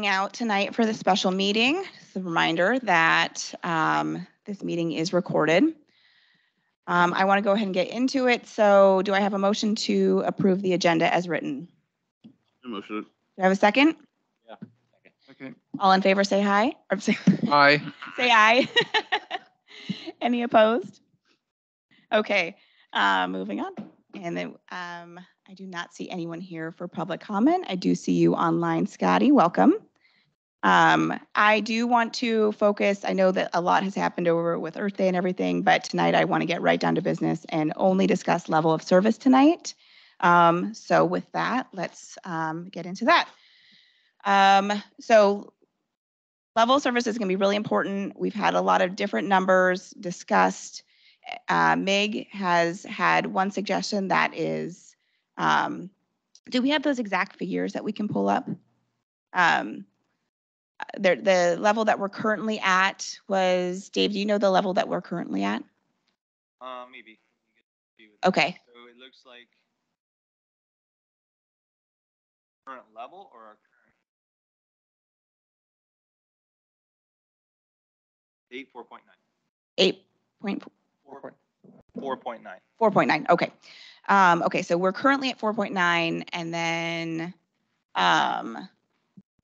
Out tonight for the special meeting. It's a reminder that this meeting is recorded. I want to go ahead and get into it. So do I have a motion to approve the agenda as written? Motion. Do I have a second? Yeah. Okay. All in favor say aye. Or say Aye. say aye. Any opposed? Okay, moving on. And then I do not see anyone here for public comment. I do see you online, Scotty. Welcome. I do want to focus, I know that a lot has happened over with Earth Day and everything, but tonight I want to get right down to business and only discuss level of service tonight. So with that, let's get into that. So level of service is going to be really important. We've had a lot of different numbers discussed. Mig has had one suggestion that is, do we have those exact figures that we can pull up? The level that we're currently at was, Dave, do you know the level that we're currently at? Maybe. Okay. So it looks like current level or our current 4.9. 4.9. 4.9. Okay. Okay. So we're currently at 4.9, and then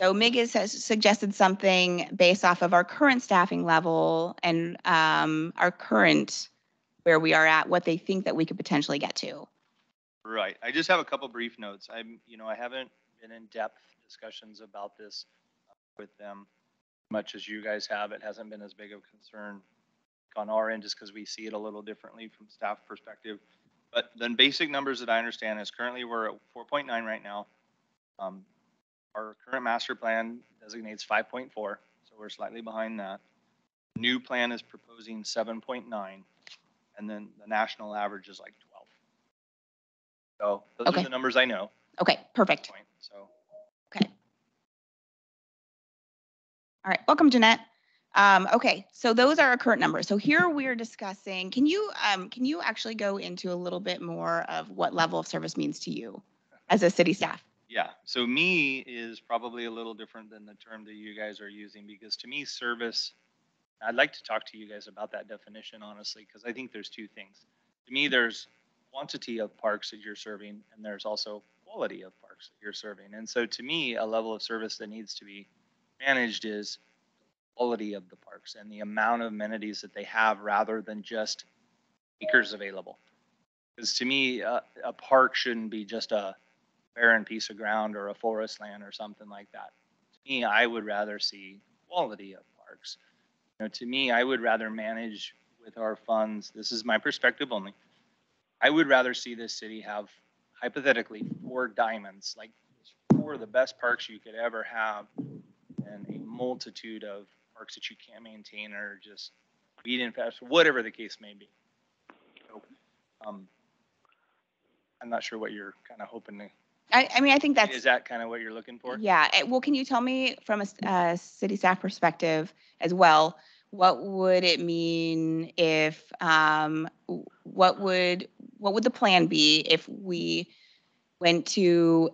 so Mig has suggested something based off of our current staffing level and our current where we are at, what they think that we could potentially get to. Right. I just have a couple brief notes. I haven't been in depth discussions about this with them much as you guys have. It hasn't been as big of a concern on our end just because we see it a little differently from staff perspective. But the basic numbers that I understand is currently we're at 4.9 right now. Our current master plan designates 5.4, so we're slightly behind that. New plan is proposing 7.9, and then the national average is like 12. So those are the numbers I know. Okay, perfect. So okay. All right, welcome, Jeanette. Okay, so those are our current numbers. So here we're discussing, can you actually go into a little bit more of what level of service means to you as a city staff? Yeah, so me is probably a little different than the term that you guys are using, because to me, service, I'd like to talk to you guys about that definition, honestly, because I think there's two things. To me, there's quantity of parks that you're serving, and there's also quality of parks that you're serving. And so to me, a level of service that needs to be managed is quality of the parks and the amount of amenities that they have rather than just acres available. Because to me, a park shouldn't be just a barren piece of ground or a forest land or something like that. To me, I would rather see quality of parks. To me, I would rather manage with our funds. This is my perspective only. I would rather see this city have hypothetically 4 diamonds, like 4 of the best parks you could ever have, and a multitude of parks that you can't maintain or just weed infest, whatever the case may be. So, I'm not sure what you're kind of hoping to. I mean, I think that's. Is that kind of what you're looking for? Yeah. Well, can you tell me from a city staff perspective as well, what would it mean if, what would the plan be if we went to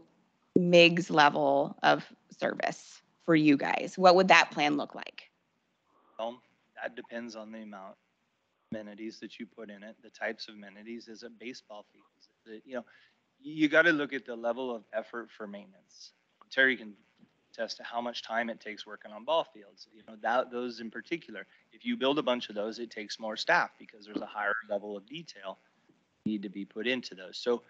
MIG's level of service for you guys? What would that plan look like? Well, that depends on the amount of amenities that you put in it, the types of amenities. Is it baseball fields? Is it, you got to look at the level of effort for maintenance. Terry can attest to how much time it takes working on ball fields. Those in particular, if you build a bunch of those, it takes more staff because there's a higher level of detail need to be put into those. So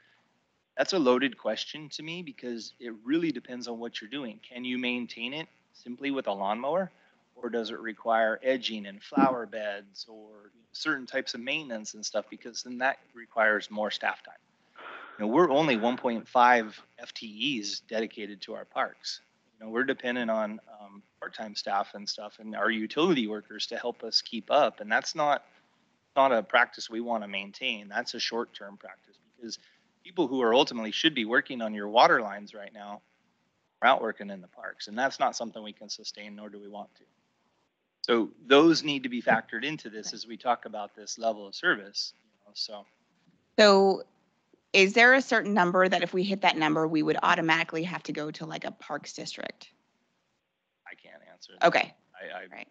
that's a loaded question to me because it really depends on what you're doing. Can you maintain it simply with a lawnmower, or does it require edging and flower beds or certain types of maintenance and stuff? Because then that requires more staff time. We're only 1.5 FTEs dedicated to our parks. We're dependent on part-time staff and stuff and our utility workers to help us keep up. And that's not a practice we want to maintain. That's a short-term practice because people who are ultimately should be working on your water lines right now are out working in the parks. And that's not something we can sustain, nor do we want to. So those need to be factored into this as we talk about this level of service. So is there a certain number that if we hit that number, we would automatically have to go to like a parks district? answer. that. Okay, right.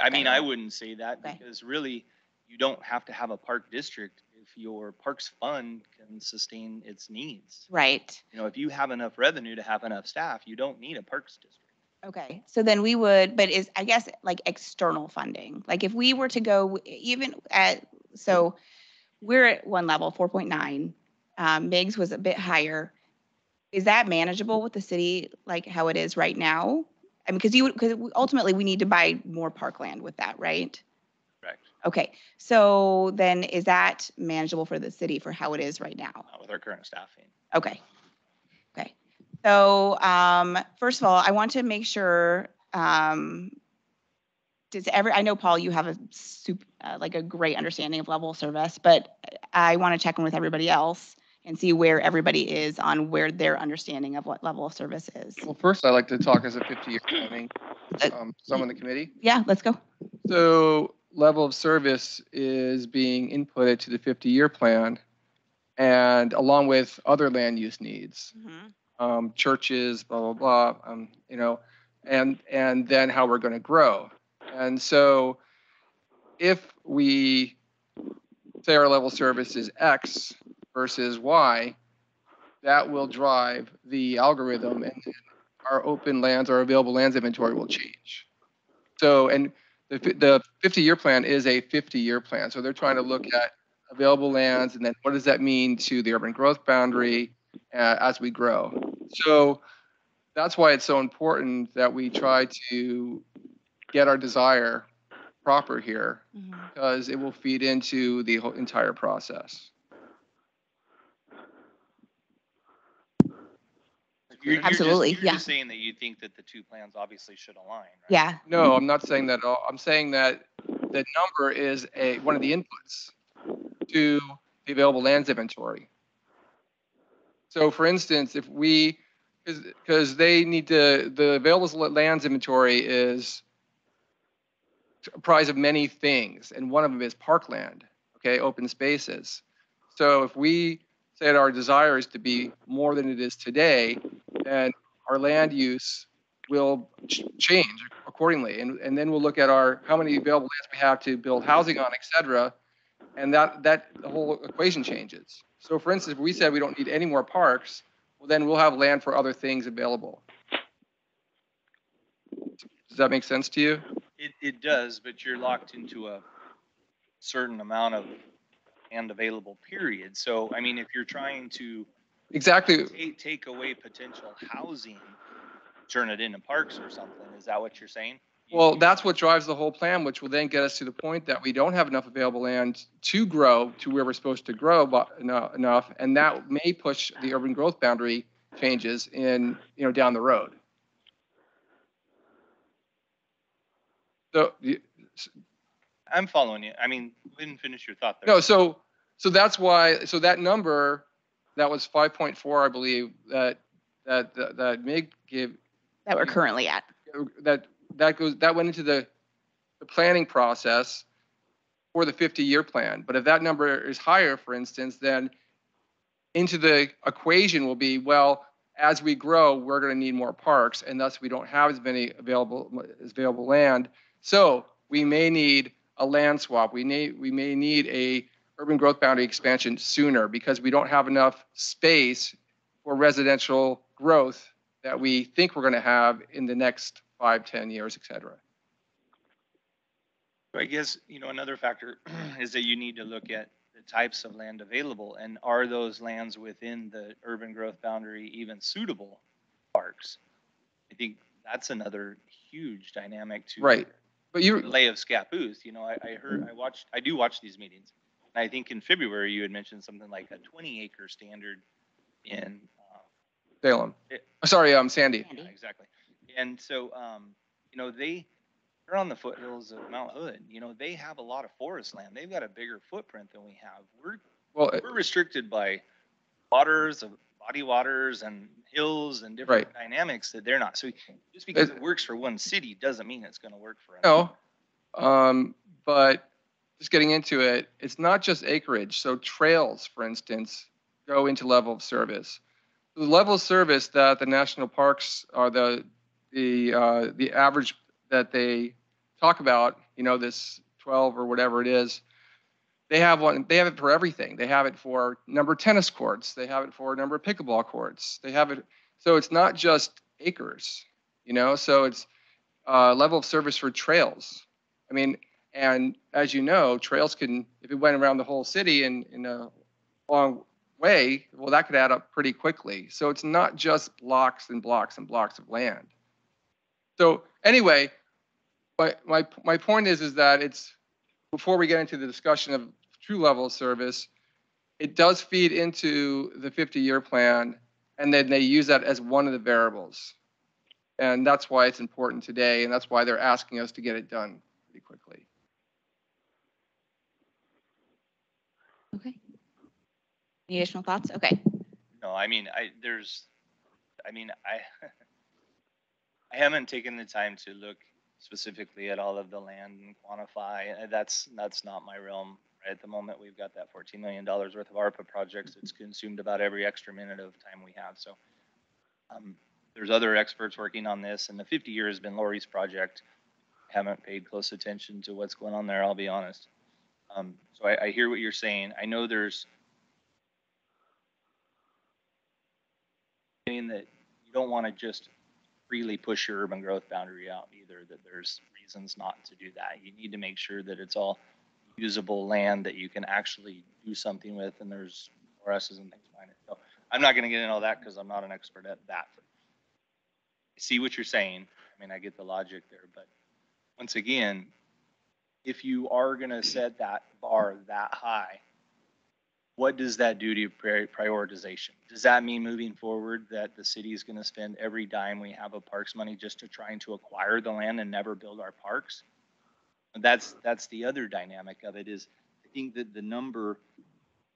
I mean, I wouldn't say that Okay. because really, you don't have to have a park district if your parks fund can sustain its needs. Right. You know, if you have enough revenue to have enough staff, you don't need a parks district. Okay, so then we would, but is, I guess, like external funding, like if we were to go even at, so we're at one level, 4.9, MIGS was a bit higher. Is that manageable with the city, like how it is right now? I mean, because ultimately we need to buy more parkland with that, right? Correct. Okay, so then is that manageable for the city for how it is right now? Not with our current staffing. Okay. Okay. So, first of all, I want to make sure, I know, Paul, you have a like a great understanding of level of service, but I want to check in with everybody else and see where everybody is on where their understanding of what level of service is. Well, first, I'd like to talk as a 50-year planning, some on the committee. Yeah, let's go. So level of service is being inputted to the 50-year plan, and along with other land use needs, churches, blah, blah, blah, you know, and then how we're going to grow. And so if we say our level of service is X versus Y, that will drive the algorithm, and our open lands, our available lands inventory will change. So, and the 50-year plan is a 50-year plan. So they're trying to look at available lands, and then what does that mean to the urban growth boundary as we grow. So that's why it's so important that we try to get our desire proper here, because it will feed into the whole entire process. Absolutely, you're yeah. just saying that you think that the two plans obviously should align, right? Yeah. No, I'm not saying that at all. I'm saying that the number is one of the inputs to the available lands inventory. So for instance, if we, because they need to, the available lands inventory is comprised of many things, and one of them is parkland, okay, open spaces. So if we say that our desire is to be more than it is today, then our land use will change accordingly. And then we'll look at how many available lands we have to build housing on, et cetera. And that the whole equation changes. So for instance, if we said we don't need any more parks, well, then we'll have land for other things available. Does that make sense to you? It does, but you're locked into a certain amount of land available, period. So, I mean, if you're trying to exactly take away potential housing, turn it into parks or something, is that what you're saying? Well, that's what drives the whole plan, which will then get us to the point that we don't have enough available land to grow to where we're supposed to grow enough, and that may push the urban growth boundary changes in, down the road. So I'm following you. I mean, you didn't finish your thought there. No, so that's why. So that number, that was 5.4, I believe, that MIG gave. That we're currently at. That went into the planning process for the 50-year plan. But if that number is higher, for instance, then into the equation will be, well, as we grow, we're going to need more parks, and thus we don't have as many available land. So we may need a land swap. We may need a urban growth boundary expansion sooner because we don't have enough space for residential growth that we think we're going to have in the next 5-10 years, et cetera. I guess, another factor is that you need to look at the types of land available, and are those lands within the urban growth boundary even suitable parks? I think that's another huge dynamic to right. But you lay of Scappoose. I do watch these meetings, and I think in February you had mentioned something like a 20-acre standard in Salem. Sandy. Yeah, exactly. And so, they're on the foothills of Mount Hood. They have a lot of forest land. They've got a bigger footprint than we have. We're restricted by body waters and hills and different dynamics that they're not. So just because it works for one city doesn't mean it's going to work for another. No, but just getting into it, it's not just acreage. So trails, for instance, go into level of service. The level of service that the national parks or the the average that they talk about, this 12 or whatever it is, they have it for everything. They have it for number of tennis courts. They have it for number of pickleball courts. They have it. So it's not just acres, so it's level of service for trails. I mean, and as you know, trails can, if it went around the whole city in a long way, well, that could add up pretty quickly. So it's not just blocks and blocks and blocks of land. So anyway, my point is that it's, before we get into the discussion of true level of service, it does feed into the 50-year plan, and then they use that as one of the variables. And that's why it's important today, and that's why they're asking us to get it done pretty quickly. Okay. Any additional thoughts? Okay. No, I haven't taken the time to look specifically at all of the land and quantify. That's not my realm. Right at the moment, we've got that $14 million worth of ARPA projects. It's consumed about every extra minute of time we have. So there's other experts working on this, and the 50-year has been Lori's project. Haven't paid close attention to what's going on there, I'll be honest. So I hear what you're saying. I know there's saying that you don't want to just freely push your urban growth boundary out either, that there's reasons not to do that. You need to make sure that it's all usable land that you can actually do something with, and there's RSs and things behind it. So I'm not going to get into all that because I'm not an expert at that. I see what you're saying. I mean, I get the logic there, but once again, if you are going to set that bar that high, what does that do to prioritization? Does that mean moving forward that the city is going to spend every dime we have of parks money just to trying to acquire the land and never build our parks? And that's the other dynamic of it is, I think that the number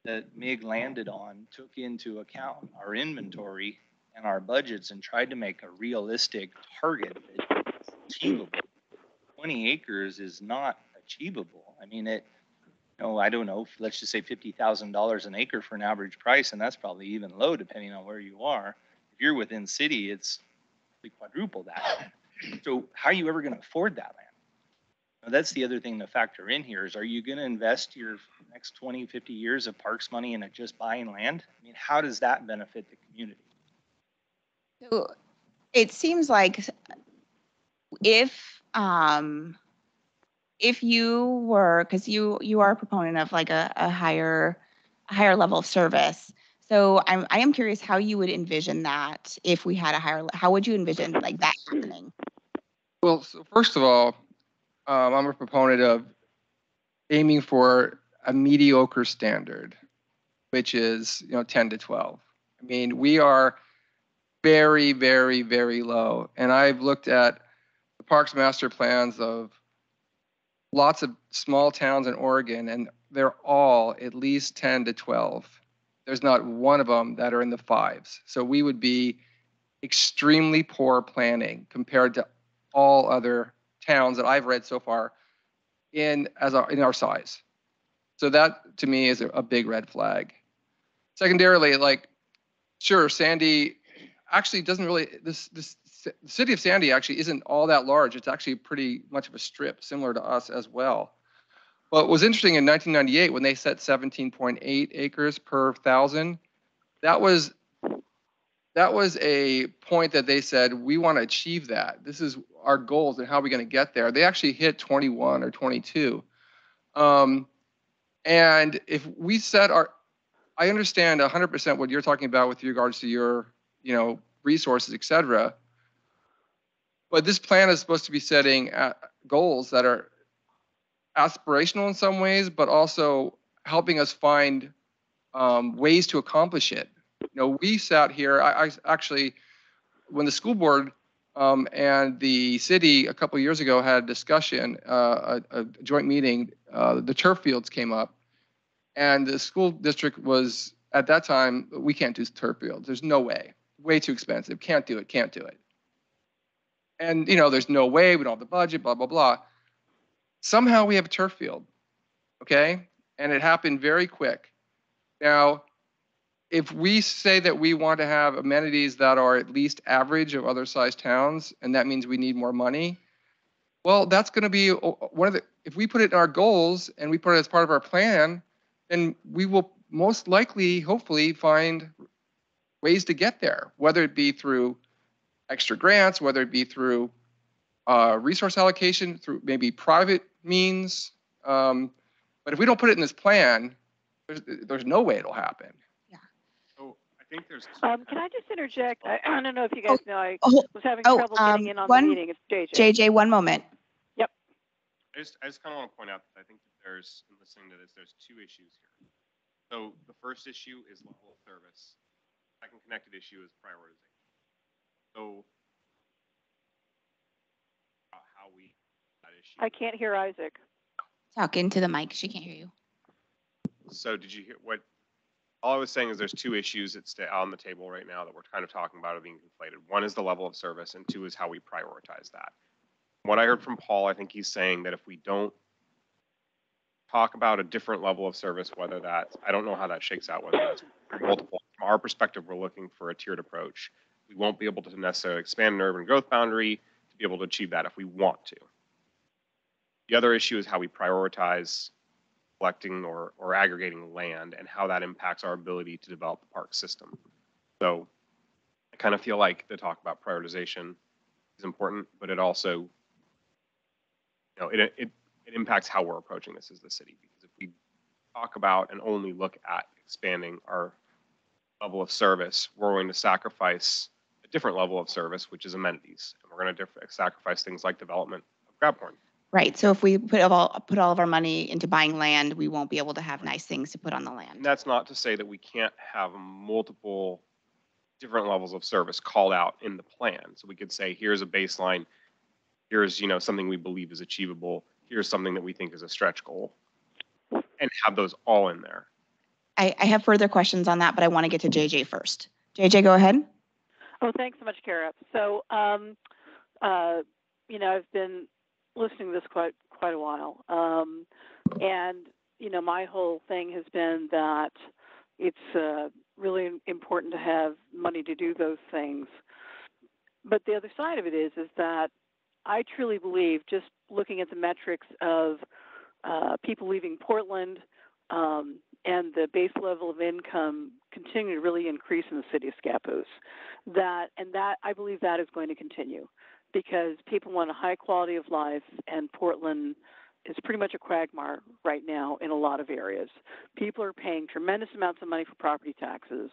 that MIG landed on took into account our inventory and our budgets and tried to make a realistic target that's achievable. 20 acres is not achievable. I mean, I don't know, let's just say $50,000 an acre for an average price, and that's probably even low depending on where you are. If you're within city, it's quadruple that. So how are you ever going to afford that land? Now, that's the other thing to factor in here is, are you going to invest your next 20, 50 years of parks money into just buying land? I mean, how does that benefit the community? So it seems like if you were, because you are a proponent of like a higher level of service. So I am curious how you would envision that if we had a higher, how would you envision like that happening? Well, so first of all, I'm a proponent of aiming for a mediocre standard, which is 10 to 12. I mean, we are very, very, very low, and I've looked at the parks master plans of lots of small towns in Oregon, and they're all at least 10 to 12. There's not one of them that are in the 5s. So we would be extremely poor planning compared to all other towns that I've read so far in our size. So that to me is a big red flag. Secondarily, sure, Sandy actually doesn't really, the city of Sandy actually isn't all that large. It's actually pretty much of a strip, similar to us as well. What was interesting in 1998 when they set 17.8 acres per 1,000, that was a point that they said, we want to achieve that. This is our goals and how are we going to get there. They actually hit 21 or 22. And if we set I understand 100% what you're talking about with regards to your, resources, et cetera. But this plan is supposed to be setting goals that are aspirational in some ways, but also helping us find ways to accomplish it. We sat here, I actually, when the school board and the city a couple of years ago had a discussion, a joint meeting, the turf fields came up, and the school district was, at that time, we can't do turf fields. There's no way. Way too expensive. Can't do it. And, there's no way. We don't have the budget, blah, blah, blah. Somehow we have a turf field, okay? And it happened very quick. Now, if we say that we want to have amenities that are at least average of other sized towns, and that means we need more money, well, that's going to be one of the, if we put it in our goals and we put it as part of our plan, then we will most likely, hopefully, find ways to get there, whether it be through extra grants, whether it be through resource allocation, through maybe private means. But if we don't put it in this plan, there's no way it'll happen. So I think there's. Can I just interject? I don't know if you guys know I Oh, was having trouble getting in on the meeting. It's JJ. JJ, one moment. Yep. I just kind of want to point out that I think that there's, in listening to this, there's two issues here. So the first issue is level of service. Second connected issue is prioritization. So how we that issue. I can't hear Isaac. Talk into the mic. She can't hear you. So did you hear what? All I was saying is there's two issues that stay on the table right now that we're kind of talking about are being conflated. One is the level of service, and two is how we prioritize that. What I heard from Paul, I think he's saying that if we don't talk about a different level of service, whether that's, I don't know how that shakes out, whether that's multiple. From our perspective, we're looking for a tiered approach. We won't be able to necessarily expand an urban growth boundary to be able to achieve that if we want to. The other issue is how we prioritize collecting or aggregating land and how that impacts our ability to develop the park system. So I kind of feel like the talk about prioritization is important, but it also, it impacts how we're approaching this as the city. Because if we talk about and only look at expanding our level of service, we're going to sacrifice a different level of service, which is amenities. And we're going to sacrifice things like development of crab porn. Right. So if we put all of our money into buying land, we won't be able to have nice things to put on the land. And that's not to say that we can't have multiple different levels of service called out in the plan. So we could say, here's a baseline. Here's, something we believe is achievable. Here's something that we think is a stretch goal, and have those all in there. I have further questions on that, but I want to get to JJ first. JJ, go ahead. Oh, thanks so much, Kara. So, I've been listening to this quite a while, and my whole thing has been that it's really important to have money to do those things. But the other side of it is that I truly believe, just looking at the metrics of people leaving Portland and the base level of income continue to really increase in the city of Scappoose, that I believe that is going to continue, because people want a high quality of life, and Portland is pretty much a quagmire right now in a lot of areas. People are paying tremendous amounts of money for property taxes,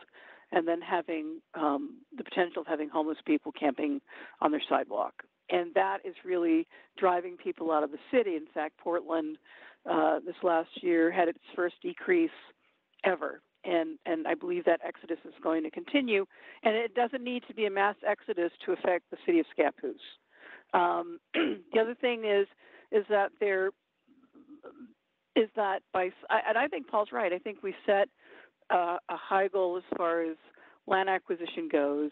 and then having the potential of having homeless people camping on their sidewalk. And that is really driving people out of the city. In fact, Portland this last year had its first decrease ever. And I believe that exodus is going to continue. And it doesn't need to be a mass exodus to affect the city of Scappoose. The other thing is that and I think Paul's right. I think we set a high goal as far as land acquisition goes,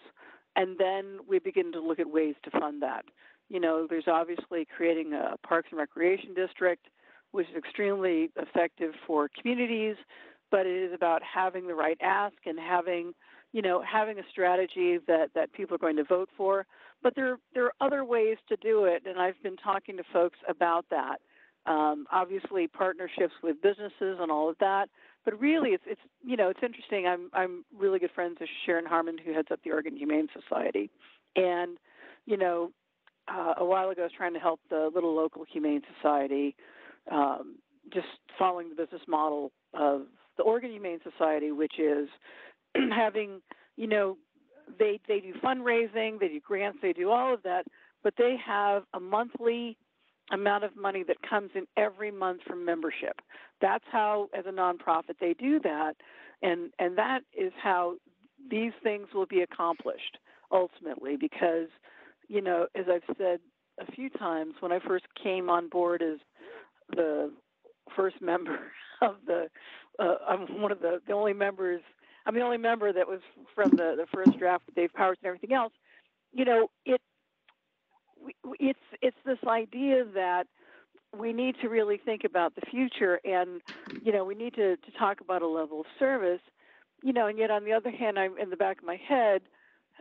and then we begin to look at ways to fund that. There's obviously creating a Parks and Recreation District, which is extremely effective for communities, but it is about having the right ask and having a strategy that people are going to vote for. But there are other ways to do it, and I've been talking to folks about that. Obviously, partnerships with businesses and all of that. But really, it's interesting. I'm really good friends with Sharon Harmon, who heads up the Oregon Humane Society, and a while ago I was trying to help the little local Humane Society, just following the business model of the Oregon Humane Society, which is having, they do fundraising, they do grants, they do all of that, but they have a monthly amount of money that comes in every month from membership. That's how, as a nonprofit, they do that, and that is how these things will be accomplished ultimately, because, as I've said a few times, when I first came on board as the first member of I'm the only members. I'm the only member that was from the first draft with Dave Powers and everything else. It's this idea that we need to really think about the future, and we need to talk about a level of service. and yet on the other hand, I'm in the back of my head,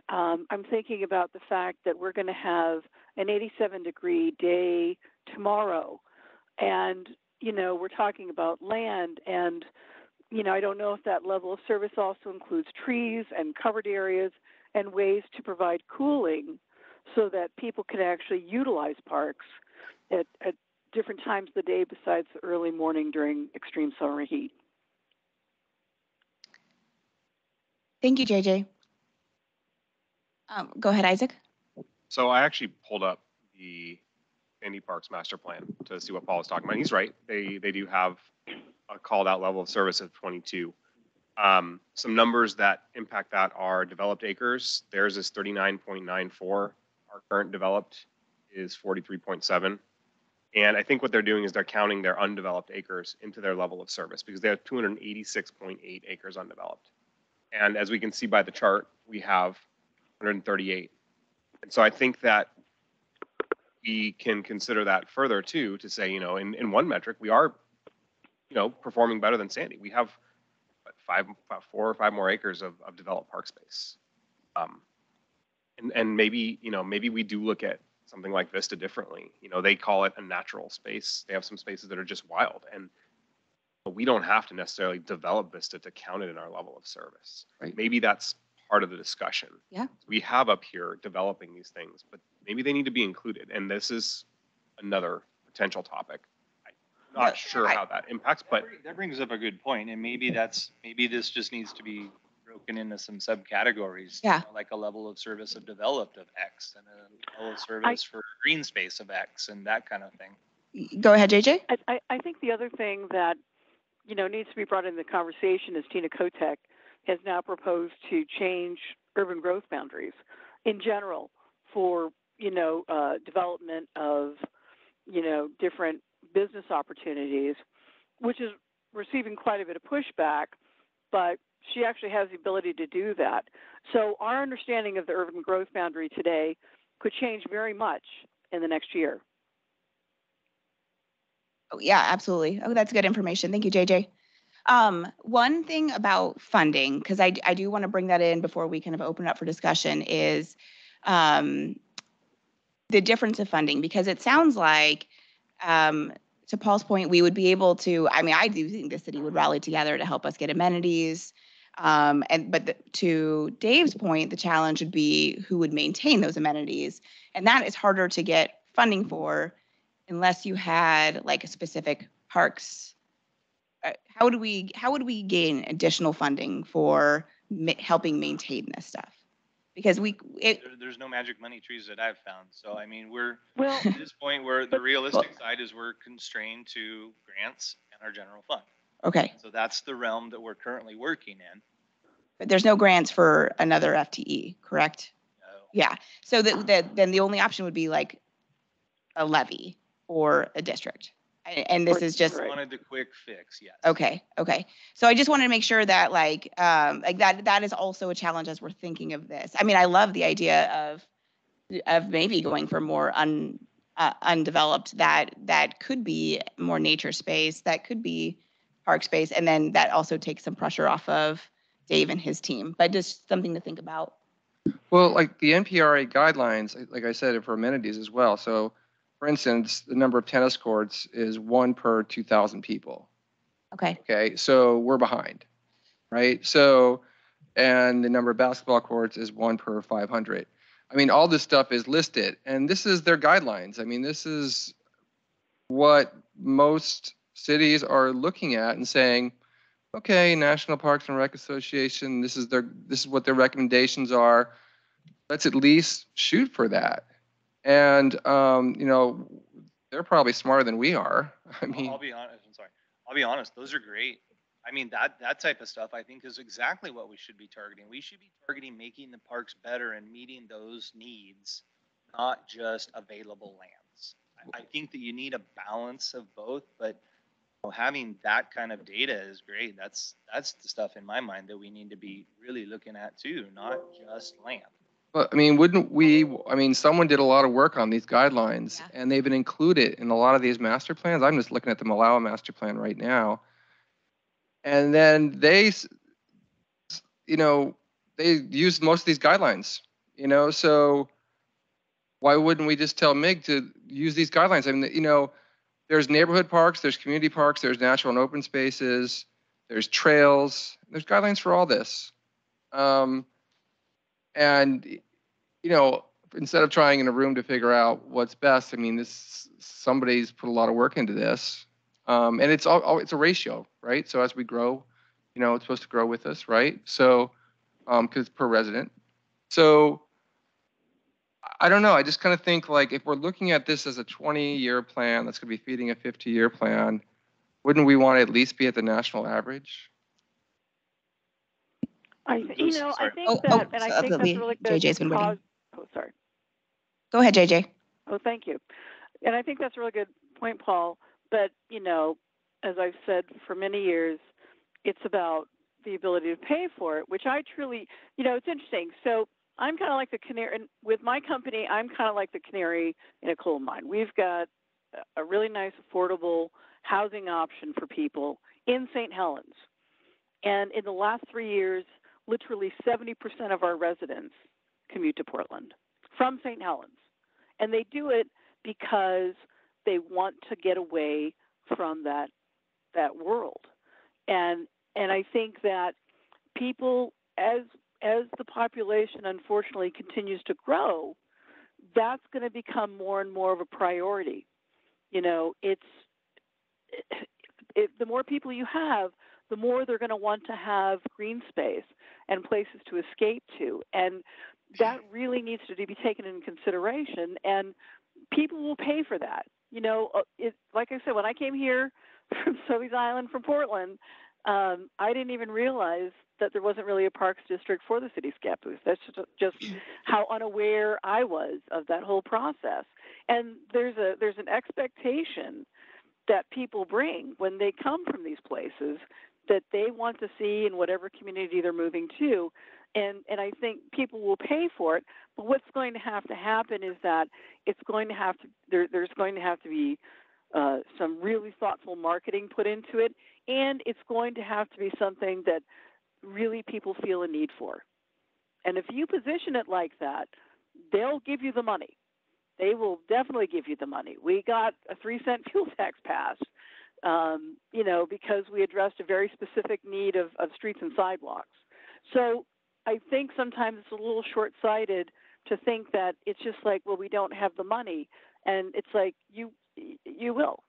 I'm thinking about the fact that we're going to have an 87-degree day tomorrow. And, we're talking about land, and, I don't know if that level of service also includes trees and covered areas and ways to provide cooling so that people can actually utilize parks at different times of the day besides the early morning during extreme summer heat. Thank you, JJ. Go ahead, Isaac. So I actually pulled up the Sandy Parks master plan to see what Paul was talking about. He's right. They do have a called out level of service of 22. Some numbers that impact that are developed acres. Theirs is 39.94. Our current developed is 43.7. And I think what they're doing is they're counting their undeveloped acres into their level of service because they have 286.8 acres undeveloped. And as we can see by the chart, we have 138. And so I think that we can consider that further too, to say, in one metric, we are, performing better than Sandy. We have 4 or 5 more acres of developed park space. And maybe, maybe we do look at something like Vista differently. They call it a natural space. They have some spaces that are just wild. And we don't have to necessarily develop Vista to count it in our level of service. Right. Maybe that's part of the discussion. Yeah. We have up here developing these things, but maybe they need to be included. And this is another potential topic. I'm not sure how that impacts, but That brings up a good point, and maybe this just needs to be broken into some subcategories. Yeah. Like a level of service of developed of X, and a level of service for green space of X, and that kind of thing. Go ahead, JJ. I think the other thing that needs to be brought into the conversation is Tina Kotek has now proposed to change urban growth boundaries in general for development of different business opportunities, which is receiving quite a bit of pushback, but she actually has the ability to do that. So our understanding of the urban growth boundary today could change very much in the next year. Oh, yeah, absolutely. Oh, that's good information. Thank you, JJ. One thing about funding, because I do want to bring that in before we kind of open it up for discussion, is the difference of funding, because it sounds like, to Paul's point, we would be able to, I do think the city would rally together to help us get amenities. But to Dave's point, the challenge would be who would maintain those amenities. And that is harder to get funding for unless you had like a specific parks. How would we gain additional funding for helping maintain this stuff? Because there's no magic money trees that I've found. So we're at this point where the realistic side is we're constrained to grants and our general fund. Okay. So that's the realm that we're currently working in. But there's no grants for another FTE, correct? No. Yeah. So then the only option would be like a levy or a district. And this is just wanted the quick fix, yes. Okay. So I just wanted to make sure that that is also a challenge as we're thinking of this. I love the idea of maybe going for more undeveloped that could be more nature space, that could be park space, and then that also takes some pressure off of Dave and his team. But just something to think about. Well, like the NPRA guidelines, like I said, are for amenities as well. So, for instance, the number of tennis courts is 1 per 2,000 people. Okay, so we're behind, right? So, and the number of basketball courts is 1 per 500. All this stuff is listed, and this is their guidelines. This is what most cities are looking at and saying, okay, National Parks and Rec Association, this is what their recommendations are. Let's at least shoot for that. And they're probably smarter than we are. I'll be honest. I'll be honest. Those are great. That type of stuff I think is exactly what we should be targeting. We should be targeting making the parks better and meeting those needs, not just available lands. I think that you need a balance of both, but having that kind of data is great. That's the stuff in my mind that we need to be really looking at too, not just land. But wouldn't we? Someone did a lot of work on these guidelines, and they've been included in a lot of these master plans. I'm just looking at the Malawi master plan right now, and then they use most of these guidelines, so why wouldn't we just tell MIG to use these guidelines? I mean, there's neighborhood parks, there's community parks, there's natural and open spaces, there's trails, there's guidelines for all this. And, instead of trying in a room to figure out what's best, I mean, somebody's put a lot of work into this. And it's a ratio, right? So as we grow, it's supposed to grow with us, right? So, because it's per resident. So I don't know. I just kind of think like if we're looking at this as a 20-year plan that's going to be feeding a 50-year plan, wouldn't we want to at least be at the national average? I think Oh, that, and I think that's really good. JJ's been waiting. Oh, sorry. Go ahead, JJ. Oh, thank you. And I think that's a really good point, Paul. But, as I've said for many years, it's about the ability to pay for it, which I truly, it's interesting. So I'm kind of like the canary, and with my company, I'm kind of like the canary in a coal mine. We've got a really nice, affordable housing option for people in St. Helens. And in the last 3 years, literally 70% of our residents commute to Portland from St. Helens. And they do it because they want to get away from that world. And I think that people, as the population unfortunately continues to grow, that's going to become more and more of a priority. The more people you have, the more they're going to want to have green space and places to escape to. And that really needs to be taken into consideration, and people will pay for that. Like I said, when I came here from Sobeys Island from Portland, I didn't even realize that there wasn't really a parks district for the city of Scappoose. That's just how unaware I was of that whole process. And there's an expectation that people bring when they come from these places that they want to see in whatever community they're moving to. And I think people will pay for it. But what's going to have to happen is that it's going to have to there's going to have to be some really thoughtful marketing put into it, and it's going to have to be something that really people feel a need for. And if you position it like that, they'll give you the money. They will definitely give you the money. We got a 3-cent fuel tax passed, because we addressed a very specific need of streets and sidewalks. So I think sometimes it's a little short-sighted to think that it's just like, well, we don't have the money. And it's like, you will.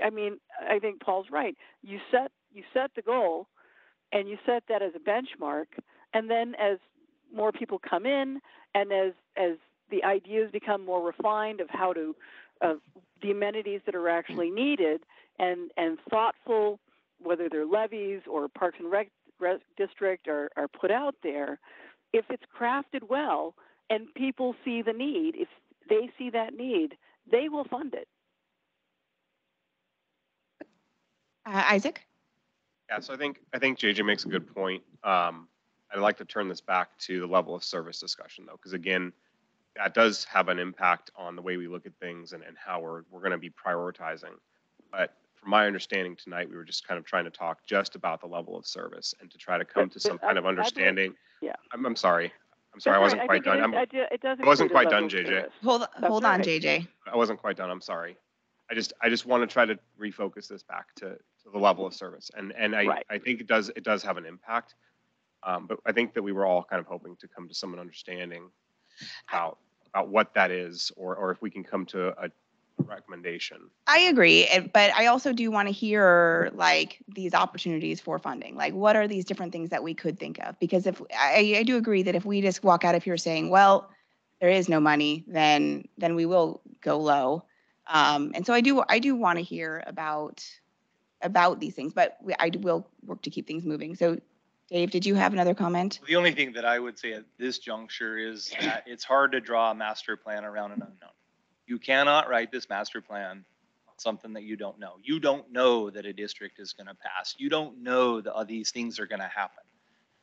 I think Paul's right. You set the goal, and you set that as a benchmark. And then as more people come in, and as the ideas become more refined of of the amenities that are actually needed and thoughtful, whether they're levies or Parks and Rec district are put out there, if it's crafted well and people see the need, if they see that need, they will fund it. Isaac? Yeah, so I think JJ makes a good point. I'd like to turn this back to the level of service discussion, though, because again, that does have an impact on the way we look at things and how we're going to be prioritizing. But from my understanding tonight, we were just kind of trying to talk just about the level of service and to try to come to some kind of understanding. Yeah. I'm sorry. I wasn't quite done. I wasn't quite done, JJ. Hold on, JJ. I wasn't quite done. I'm sorry. I just want to try to refocus this back to the level of service, and I think it does have an impact. But I think that we were all kind of hoping to come to some understanding about what that is, or if we can come to a recommendation. I agree, but I also do want to hear like these opportunities for funding. Like, what are these different things that we could think of? Because if I do agree that if we just walk out of here saying, well, there is no money, then we will go low. And so I do want to hear about these things, but I will work to keep things moving. So Dave, did you have another comment? The only thing that I would say at this juncture is that it's hard to draw a master plan around an unknown. You cannot write this master plan on something that you don't know. You don't know that a district is going to pass. You don't know that these things are going to happen.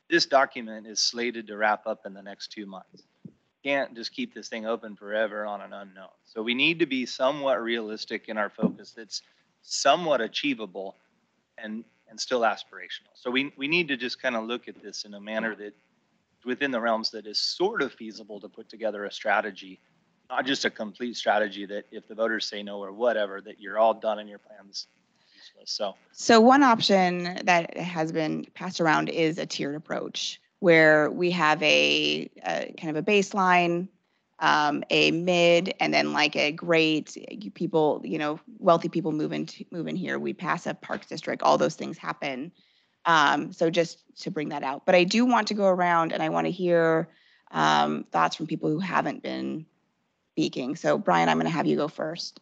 This document is slated to wrap up in the next 2 months. You can't just keep this thing open forever on an unknown. So we need to be somewhat realistic in our focus that's somewhat achievable and and still aspirational. So we need to just kind of look at this in a manner that within the realms that is sort of feasible to put together a strategy, not just a complete strategy that if the voters say no or whatever, that you're all done and your plan's useless. So one option that has been passed around is a tiered approach where we have a kind of a baseline, a mid, and then like a great people, wealthy people move in here. We pass a parks district. All those things happen. So just to bring that out. But I do want to go around and I want to hear thoughts from people who haven't been speaking. So Brian, I'm going to have you go first.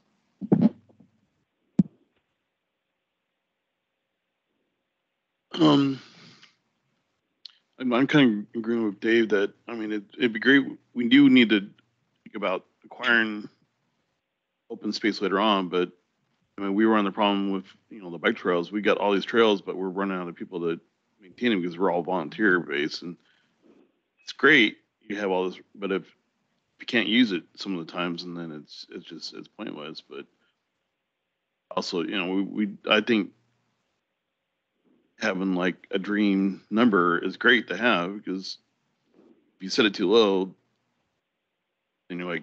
I'm kind of agreeing with Dave that, I mean, it'd be great. We do need to think about acquiring open space later on, but I mean, we were on the problem with, the bike trails. We got all these trails, but we're running out of people to maintain them because we're all volunteer based. And it's great. You have all this, but if you can't use it some of the times, and then it's pointless. But also, I think having like a dream number is great to have, because if you set it too low, then you're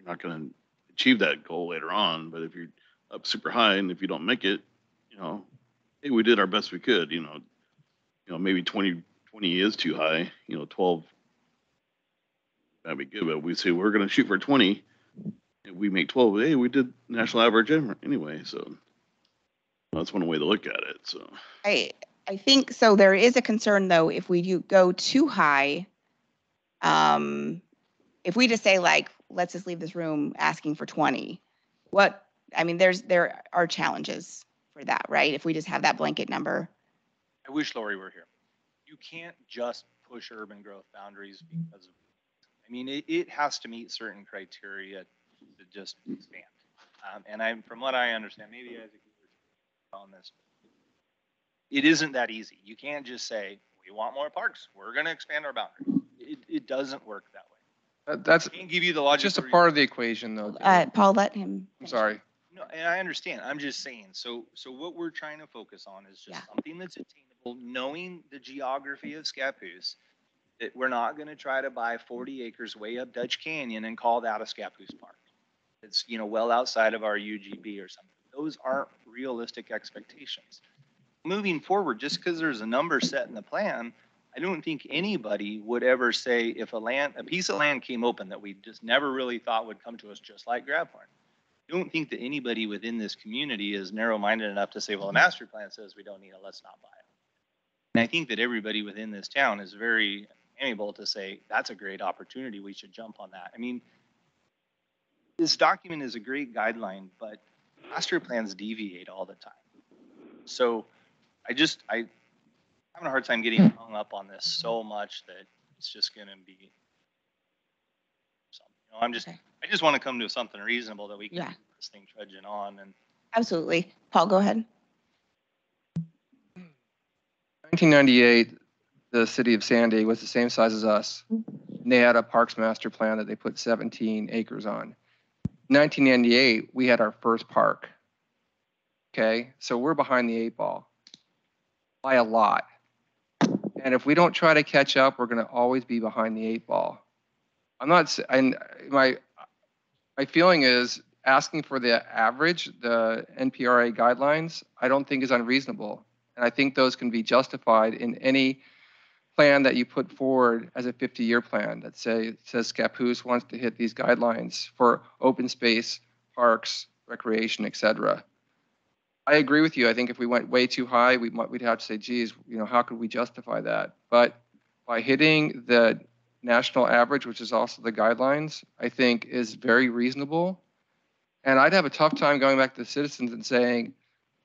not going to achieve that goal later on. But if you're up super high, and if you don't make it, hey, we did our best we could. Maybe 20 is too high. 12 that'd be good. But we say we're going to shoot for 20. If we make 12, hey, we did national average anyway. So that's one way to look at it. So I think so. There is a concern though if we go too high. If we just say like, let's just leave this room asking for 20, there are challenges for that, right? If we just have that blanket number. I wish Lori were here. You can't just push urban growth boundaries because of, it has to meet certain criteria to just expand. And from what I understand, maybe Isaac on this, it isn't that easy. You can't just say, we want more parks, we're going to expand our boundaries. It doesn't work that way. That's can't give you the logic. just a part of the equation, though. Paul, let him. I'm sorry. No, and I understand. I'm just saying. So what we're trying to focus on is just something that's attainable, knowing the geography of Scappoose, that we're not going to try to buy 40 acres way up Dutch Canyon and call that a Scappoose Park. It's, well outside of our UGB or something. Those aren't realistic expectations. Moving forward, just because there's a number set in the plan, I don't think anybody would ever say if a piece of land came open that we just never really thought would come to us just like Grabhorn. I don't think that anybody within this community is narrow-minded enough to say, well, the master plan says we don't need it, let's not buy it. And I think that everybody within this town is very amiable to say, that's a great opportunity, we should jump on that. This document is a great guideline, but master plans deviate all the time. So I'm having a hard time getting hung up on this so much that it's just going to be something. I just want to come to something reasonable that we can keep this thing trudging on. And absolutely. Paul, go ahead. 1998, the city of Sandy was the same size as us. And they had a parks master plan that they put 17 acres on. 1998, we had our first park. Okay, so we're behind the 8 ball by a lot. And if we don't try to catch up, we're going to always be behind the 8 ball. My feeling is asking for the average, the NPRA guidelines, I don't think is unreasonable. And I think those can be justified in any plan that you put forward as a 50-year plan that says Scappoose wants to hit these guidelines for open space, parks, recreation, etc. I agree with you. I think if we went way too high, we'd have to say, geez, how could we justify that? But by hitting the national average, which is also the guidelines, I think is very reasonable. And I'd have a tough time going back to the citizens and saying,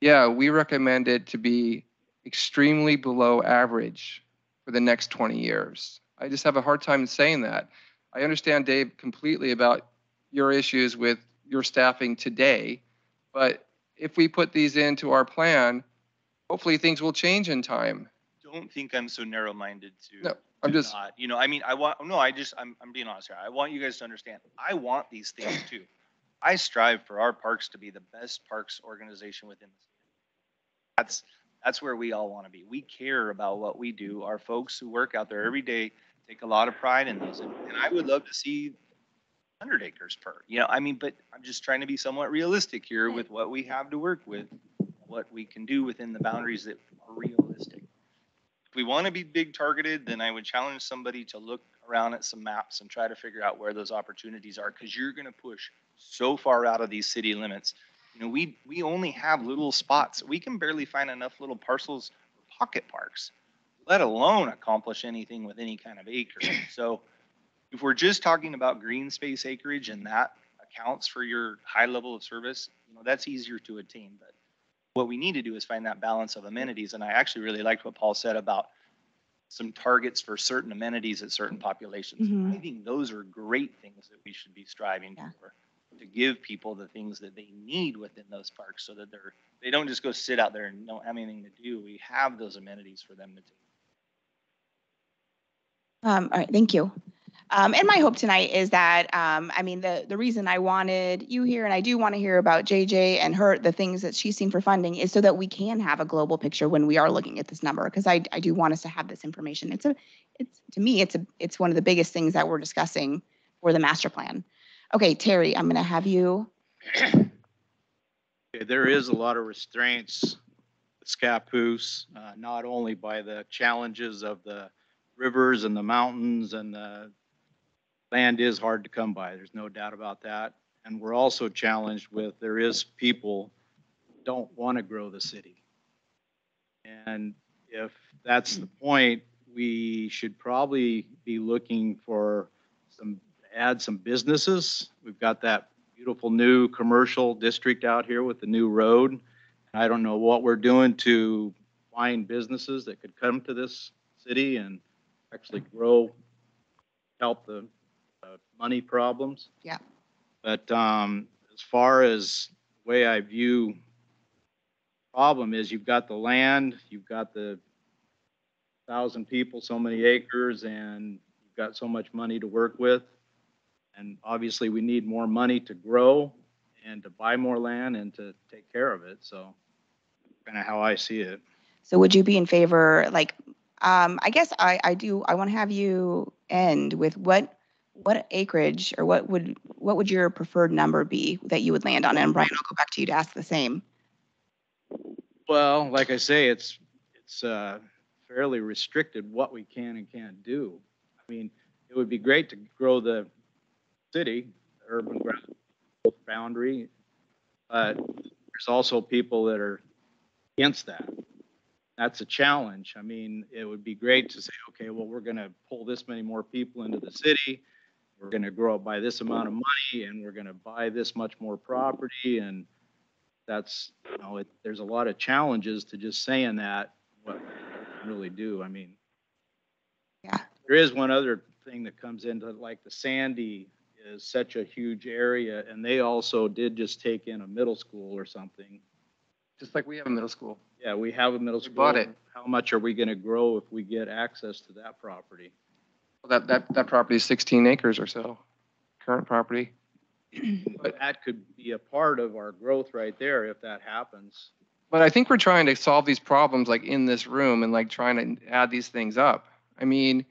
yeah, we recommend it to be extremely below average for the next 20 years. I just have a hard time saying that. I understand, Dave, completely about your issues with your staffing today, but if we put these into our plan, hopefully things will change in time. Don't think I'm so narrow-minded to. No, I'm just. Not, I'm being honest here. I want you guys to understand. I want these things too. I strive for our parks to be the best parks organization within the state. That's where we all want to be. We care about what we do. Our folks who work out there every day take a lot of pride in those. And I would love to see 100 acres per, I mean, but I'm just trying to be somewhat realistic here with what we have to work with, what we can do within the boundaries that are realistic. If we want to be big targeted, then I would challenge somebody to look around at some maps and try to figure out where those opportunities are, because you're going to push so far out of these city limits. We only have little spots. We can barely find enough little parcels for pocket parks, let alone accomplish anything with any kind of acre. So if we're just talking about green space acreage and that accounts for your high level of service, that's easier to attain. But what we need to do is find that balance of amenities. And I actually really liked what Paul said about some targets for certain amenities at certain populations. I think those are great things that we should be striving for, to give people the things that they need within those parks, so that they don't just go sit out there and don't have anything to do. We have those amenities for them to take. All right, thank you. And my hope tonight is that, I mean, the reason I wanted you here, and I do want to hear about JJ and the things that she's seen for funding, is so that we can have a global picture when we are looking at this number, because I do want us to have this information. To me, it's one of the biggest things that we're discussing for the master plan. Okay, Terry, I'm going to have you. There is a lot of restraints at Scappoose, not only by the challenges of the rivers and the mountains, and the land is hard to come by. There's no doubt about that. And we're also challenged with, there is people who don't want to grow the city. And if that's the point, we should probably be looking for add some businesses. We've got that beautiful new commercial district out here with the new road. I don't know what we're doing to find businesses that could come to this city and actually grow, help the money problems. Yeah. But as far as the way I view problem is, you've got the land, you've got the 1,000 people, so many acres, and you've got so much money to work with. And obviously we need more money to grow and to buy more land and to take care of it. So kind of how I see it. So would you be in favor, like, I guess I want to have you end with what acreage, or what would your preferred number be that you would land on? And Brian, I'll go back to you to ask the same. Well, like I say, it's fairly restricted what we can and can't do. I mean, it would be great to grow the city, the urban growth boundary, but there's also people that are against that. That's a challenge. I mean, it would be great to say, okay, well, we're going to pull this many more people into the city. We're going to grow it by this amount of money, and we're going to buy this much more property. And that's, there's a lot of challenges to just saying that, what we can really do. I mean, yeah, there is one other thing that comes into, like, the Sandy is such a huge area, and they also did just take in a middle school or something. Just like we have a middle school. Yeah, we have a middle school. Bought it. How much are we going to grow if we get access to that property? Well, that property is 16 acres or so, current property. But that could be a part of our growth right there if that happens. But I think we're trying to solve these problems like in this room and like trying to add these things up. I mean,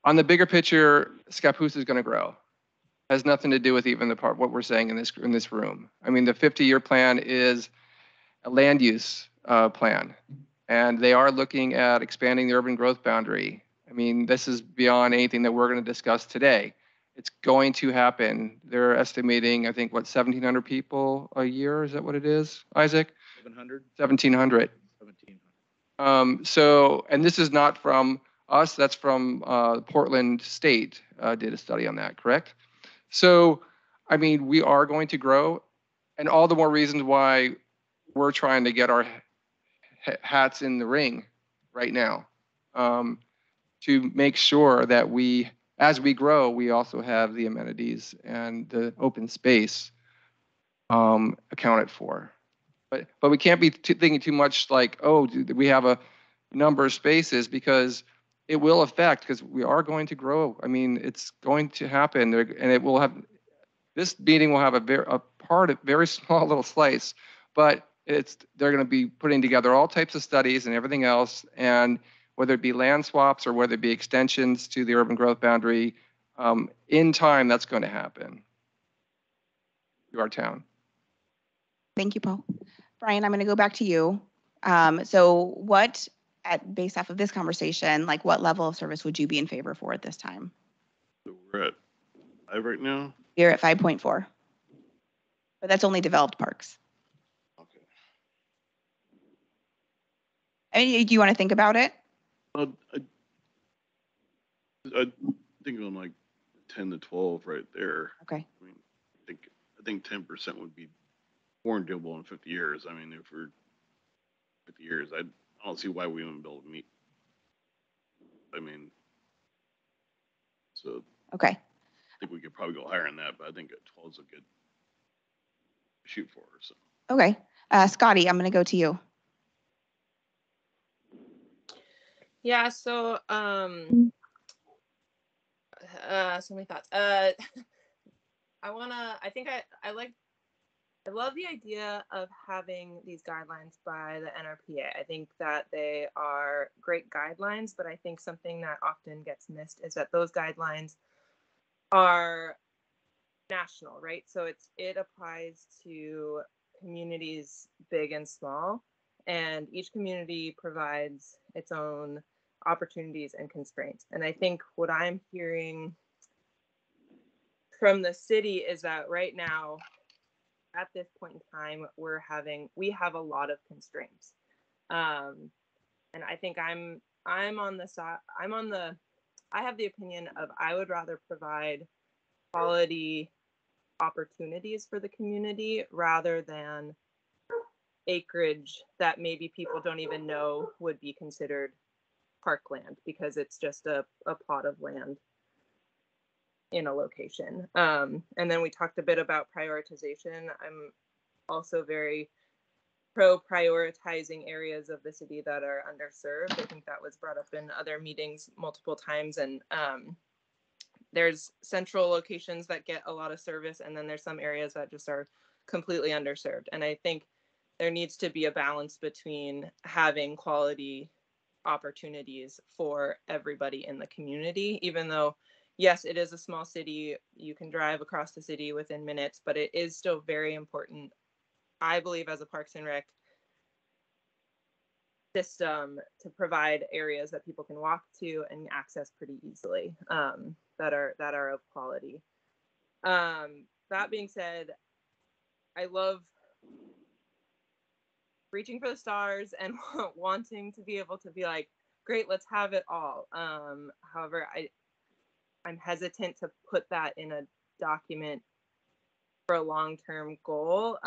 on the bigger picture, Scappoose is going to grow. Has nothing to do with even the part what we're saying in this room. I mean, the 50-year plan is a land use plan, and they are looking at expanding the urban growth boundary. I mean, this is beyond anything that we're going to discuss today. It's going to happen. They're estimating, I think, what, 1,700 people a year? Is that what it is, Isaac? 700? 1,700. 1,700. So, and this is not from us. That's from Portland State did a study on that, correct? So, I mean, we are going to grow, and all the more reasons why we're trying to get our hats in the ring right now to make sure that as we grow, we also have the amenities and the open space accounted for. But we can't be thinking too much like, oh, do we have a number of spaces, because it will affect, because we are going to grow. I mean, it's going to happen, and it will have, this meeting will have a very small little slice, but They're going to be putting together all types of studies and everything else, and whether it be land swaps or whether it be extensions to the urban growth boundary, in time, that's going to happen to our town. Thank you, Paul. Brian, I'm going to go back to you. So what, based off of this conversation, like what level of service would you be in favor for at this time? So we're at 5 right now. You're at 5.4, but that's only developed parks. Okay. I mean, do you want to think about it? I think on like 10 to 12 right there. Okay. I mean, I think 10% would be more than doable in 50 years. I mean, if we're 50 years, I don't see why we wouldn't be able to meet. I mean, so Okay. I think we could probably go higher than that, but I think 12 is a good shoot for. So. Okay. Scotty, I'm going to go to you. Yeah, so so many thoughts. I love the idea of having these guidelines by the NRPA. I think that they are great guidelines, but I think something that often gets missed is that those guidelines are national, right? So it applies to communities big and small, and each community provides its own opportunities and constraints. And I think what I'm hearing from the city is that right now, at this point in time, we have a lot of constraints, and I think I have the opinion of I would rather provide quality opportunities for the community rather than acreage that maybe people don't even know would be considered parkland because it's just a plot of land in a location. And then we talked a bit about prioritization. I'm also very pro prioritizing areas of the city that are underserved. I think that was brought up in other meetings multiple times. And there's central locations that get a lot of service, and then there's some areas that just are completely underserved. And I think there needs to be a balance between having quality opportunities for everybody in the community, even though yes, it is a small city. You can drive across the city within minutes, but it is still very important, I believe, as a Parks and Rec system to provide areas that people can walk to and access pretty easily, that are of quality. That being said, I love reaching for the stars and wanting to be able to be like, great, let's have it all. However, I'm hesitant to put that in a document for a long-term goal,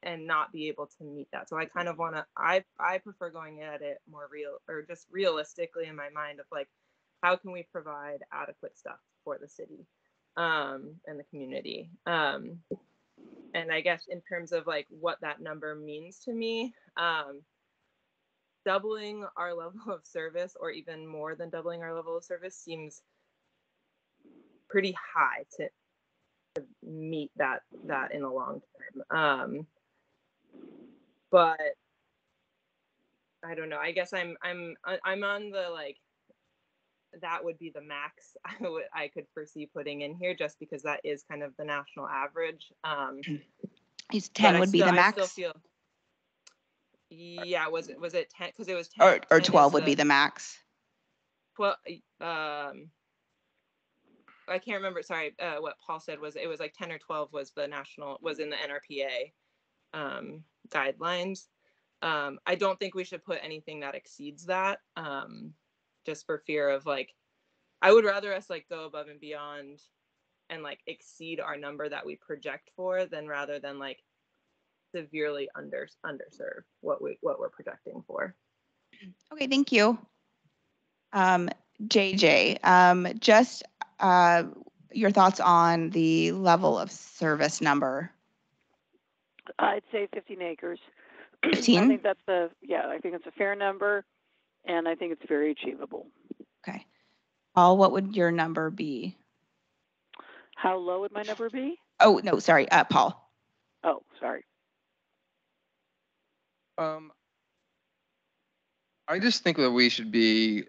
and not be able to meet that. So I kind of want to, I prefer going at it more real, or just realistically in my mind of like, how can we provide adequate stuff for the city and the community? And I guess in terms of like what that number means to me, doubling our level of service, or even more than doubling our level of service, seems pretty high to meet that in the long term. But I don't know. I guess I'm on the like, that would be the max I could foresee putting in here, just because that is kind of the national average. 10 would be the max. I still feel, yeah. Was it 10? Because it was 10. Or 12 would be the max. 12. I can't remember. Sorry, what Paul said was it was like 10 or 12 was in the NRPA guidelines. I don't think we should put anything that exceeds that, just for fear of like, I would rather us like go above and beyond and like exceed our number that we project for, rather than like severely underserve what we're projecting for. Okay, thank you. JJ, just your thoughts on the level of service number. I'd say 15 acres. 15? I think I think it's a fair number, and I think it's very achievable. Okay. Paul, what would your number be? How low would my number be? Oh, no, sorry, Paul. Oh, sorry. I just think that we should be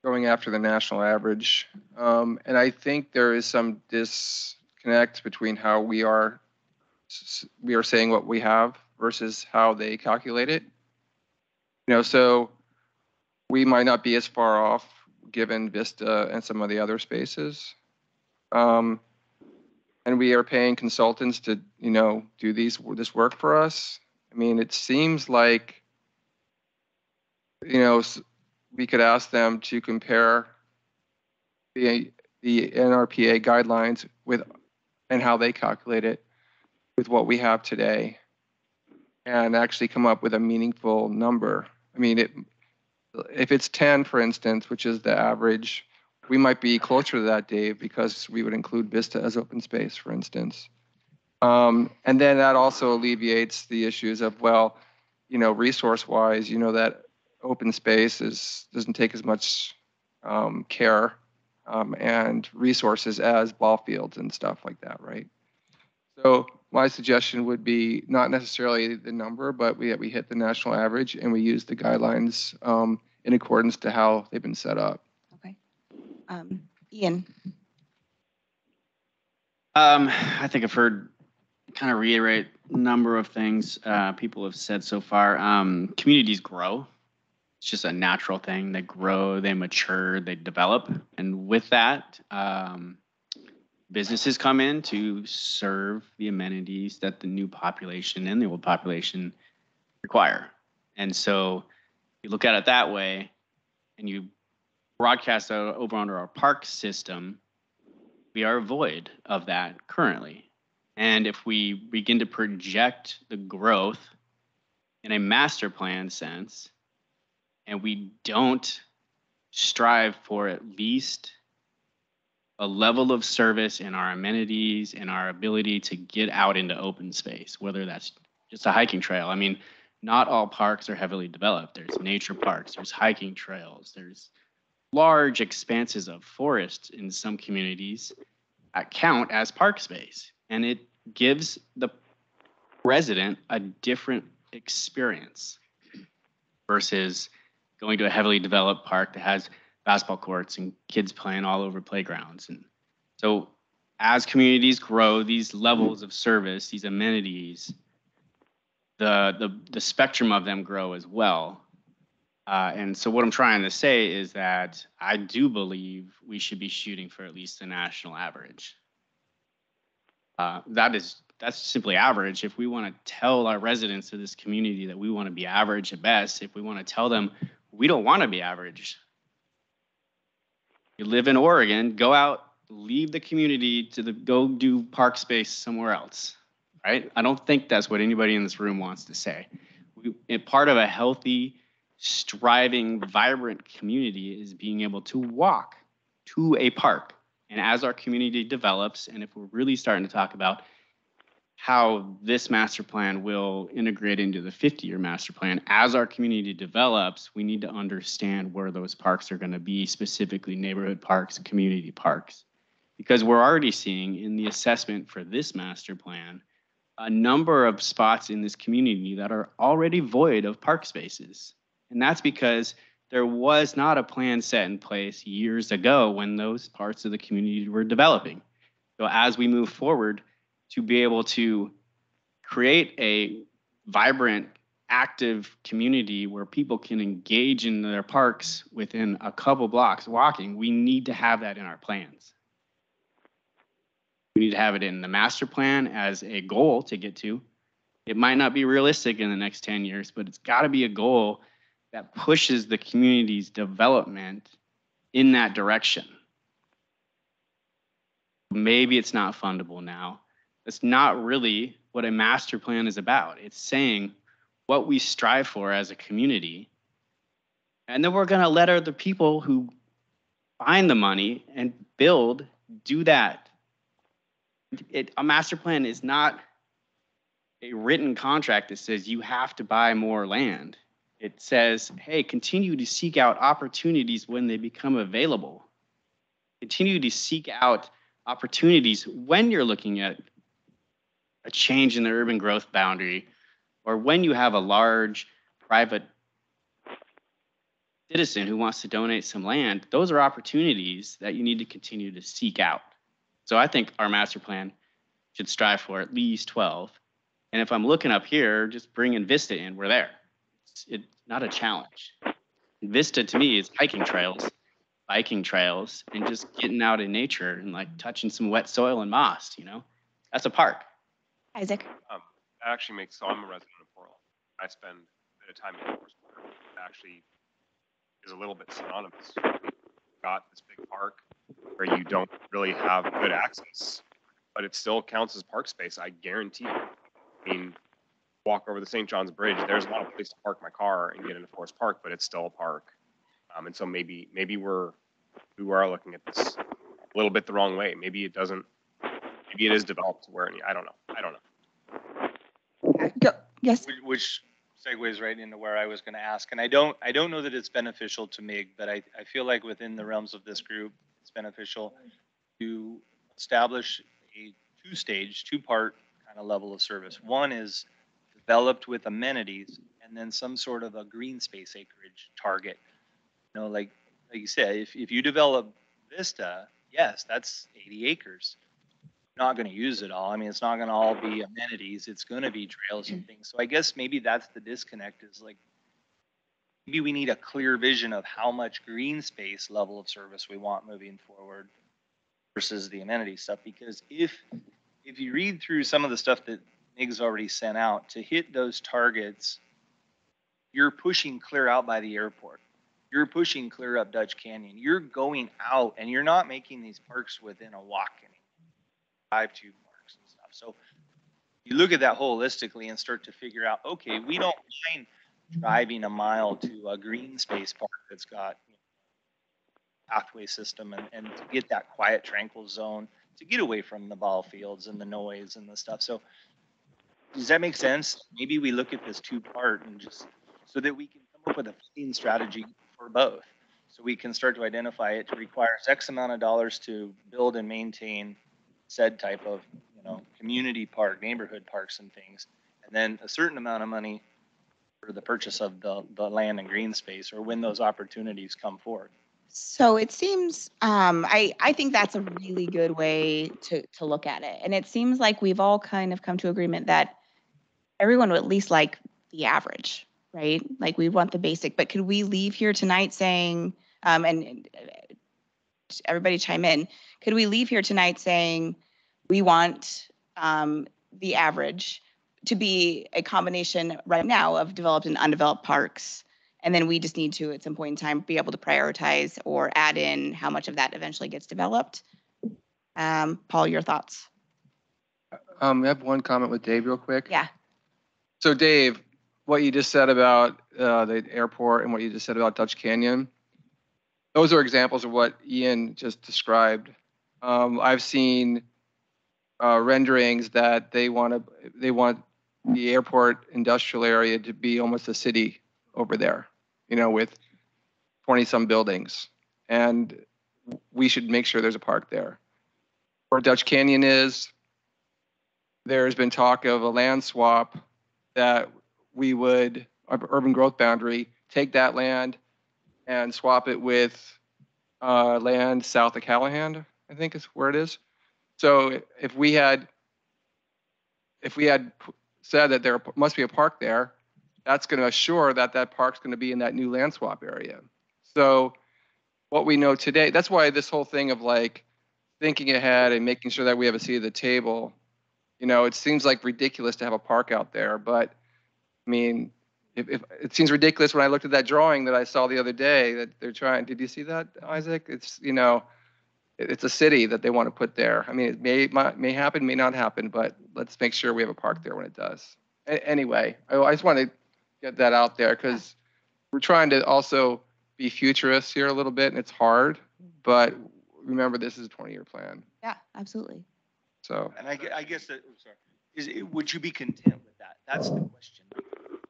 going after the national average. And I think there is some disconnect between how we are saying what we have versus how they calculate it. So we might not be as far off given Vista and some of the other spaces. And we are paying consultants to, do this work for us. I mean, it seems like, we could ask them to compare the NRPA guidelines with and how they calculate it with what we have today, and actually come up with a meaningful number. I mean, if it's 10, for instance, which is the average, we might be closer to that, Dave, because we would include Vista as open space, for instance. And then that also alleviates the issues of, resource-wise, that open space doesn't take as much care and resources as ball fields and stuff like that, right? So my suggestion would be not necessarily the number, but we hit the national average and we use the guidelines in accordance to how they've been set up. Okay. Ian. I think I've heard kind of reiterate a number of things people have said so far. Communities grow. It's just a natural thing. They grow, they mature, they develop. And with that, businesses come in to serve the amenities that the new population and the old population require. And so you look at it that way and you broadcast over under our park system, we are void of that currently. And if we begin to project the growth in a master plan sense, and we don't strive for at least a level of service in our amenities and our ability to get out into open space, whether that's just a hiking trail. I mean, not all parks are heavily developed. There's nature parks, there's hiking trails, there's large expanses of forest in some communities that count as park space. And it gives the resident a different experience versus going to a heavily developed park that has basketball courts and kids playing all over playgrounds. And so as communities grow, these levels of service, these amenities, the spectrum of them grow as well. And so what I'm trying to say is that I do believe we should be shooting for at least the national average. That's simply average. If we want to tell our residents of this community that we want to be average at best, if we want to tell them we don't want to be average. You live in Oregon, go out, leave the community to go do park space somewhere else, right? I don't think that's what anybody in this room wants to say. Part of a healthy, striving, vibrant community is being able to walk to a park. And as our community develops, and if we're really starting to talk about how this master plan will integrate into the 50-year master plan, as our community develops, we need to understand where those parks are going to be, specifically neighborhood parks and community parks. Because we're already seeing in the assessment for this master plan, a number of spots in this community that are already void of park spaces. And that's because there was not a plan set in place years ago when those parts of the community were developing. So as we move forward, to be able to create a vibrant, active community where people can engage in their parks within a couple blocks walking, we need to have that in our plans. We need to have it in the master plan as a goal to get to. It might not be realistic in the next 10 years, but it's got to be a goal that pushes the community's development in that direction. Maybe it's not fundable now. That's not really what a master plan is about. It's saying what we strive for as a community, and then we're going to let other people who find the money and build do that. A master plan is not a written contract that says you have to buy more land. It says, hey, continue to seek out opportunities when they become available. Continue to seek out opportunities when you're looking at a change in the urban growth boundary or when you have a large private citizen who wants to donate some land, those are opportunities that you need to continue to seek out. So I think our master plan should strive for at least 12. And if I'm looking up here, just bringing Vista in, we're there. It's not a challenge. Vista to me is hiking trails, biking trails, and just getting out in nature and like touching some wet soil and moss, you know? That's a park. Isaac? That actually makes, so I'm a resident of Portland. I spend a bit of time in Forest Park. It actually is a little bit synonymous. We've got this big park where you don't really have good access, but it still counts as park space. I guarantee you. I mean, walk over the St. John's Bridge, there's not a place to park my car and get into Forest Park, but it's still a park. And so maybe we are looking at this a little bit the wrong way. Maybe it is developed to where, I don't know. Go. Yes. Which segues right into where I was going to ask. And I don't know that it's beneficial to MIG, but I feel like within the realms of this group, it's beneficial to establish a two-part kind of level of service. One is developed with amenities, and then some sort of a green space acreage target. You know, like you said, if you develop Vista, yes, that's 80 acres. You're not going to use it all. I mean, it's not going to all be amenities. It's going to be trails and things. So I guess maybe that's the disconnect, is like, maybe we need a clear vision of how much green space level of service we want moving forward versus the amenity stuff. Because if you read through some of the stuff that MIG's already sent out, to hit those targets, you're pushing clear out by the airport. You're pushing clear up Dutch Canyon. You're going out, and you're not making these parks within a walk anymore. Drive-to parks and stuff. So you look at that holistically and start to figure out, okay, we don't mind driving a mile to a green space park that's got pathway system and to get that quiet, tranquil zone, to get away from the ball fields and the noise and the stuff. So does that make sense? Maybe we look at this two-part and just so that we can come up with a funding strategy for both. So we can start to identify it requires X amount of dollars to build and maintain said type of, community park, neighborhood parks and things. And then a certain amount of money for the purchase of the land and green space, or when those opportunities come forward. So it seems, I think that's a really good way to look at it. And it seems like we've all kind of come to agreement that everyone would at least like the average, right? Like we want the basic, but could we leave here tonight saying, and everybody chime in, could we leave here tonight saying we want the average to be a combination right now of developed and undeveloped parks? And then we just need to, at some point in time, be able to prioritize or add in how much of that eventually gets developed. Paul, your thoughts? I have one comment with Dave real quick. Yeah. So Dave, what you just said about the airport and what you just said about Dutch Canyon, those are examples of what Ian just described. I've seen renderings that they want the airport industrial area to be almost a city over there, with 20 some buildings. And we should make sure there's a park there. Where Dutch Canyon is, there's been talk of a land swap that we would, urban growth boundary, take that land and swap it with land south of Callahan, I think is where it is. So if we had said that there must be a park there, that's going to assure that that park's going to be in that new land swap area. So what we know today, that's why this whole thing of like thinking ahead and making sure that we have a seat at the table, it seems like ridiculous to have a park out there, but I mean, if it seems ridiculous when I looked at that drawing that I saw the other day that they're trying. Did you see that, Isaac? It's it's a city that they want to put there. I mean, it may happen, may not happen, but let's make sure we have a park there when it does. Anyway, I just want to get that out there because we're trying to also be futurists here a little bit, and it's hard. But remember, this is a 20-year plan. Yeah, absolutely. So, and I guess that, would you be content with that? That's the question.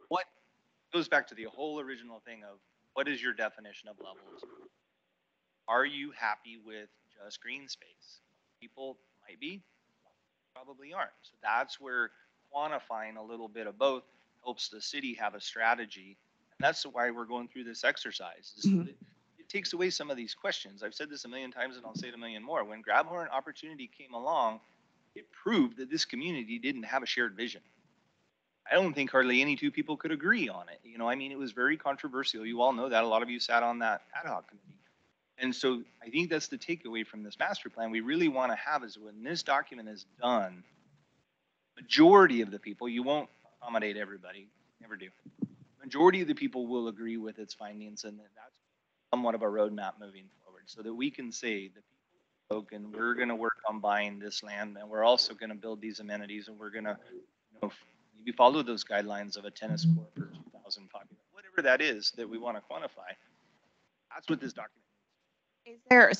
What goes back to the whole original thing of what is your definition of levels? Are you happy with just green space? People might be, probably aren't. So that's where quantifying a little bit of both helps the city have a strategy. And that's why we're going through this exercise. Is Mhm. that it takes away some of these questions. I've said this a million times and I'll say it a million more. When Grabhorn opportunity came along, it proved that this community didn't have a shared vision. I don't think hardly any two people could agree on it. I mean, it was very controversial. You all know that. A lot of you sat on that ad hoc committee. And so I think that's the takeaway from this master plan. We really want to have is when this document is done, majority of the people, you won't accommodate everybody, never do. Majority of the people will agree with its findings, and that's somewhat of a roadmap moving forward so that we can say the people spoke and we're going to work on buying this land, and we're also going to build these amenities, and we're going to maybe follow those guidelines of a tennis court per 2,000 population, whatever that is that we want to quantify. That's what this document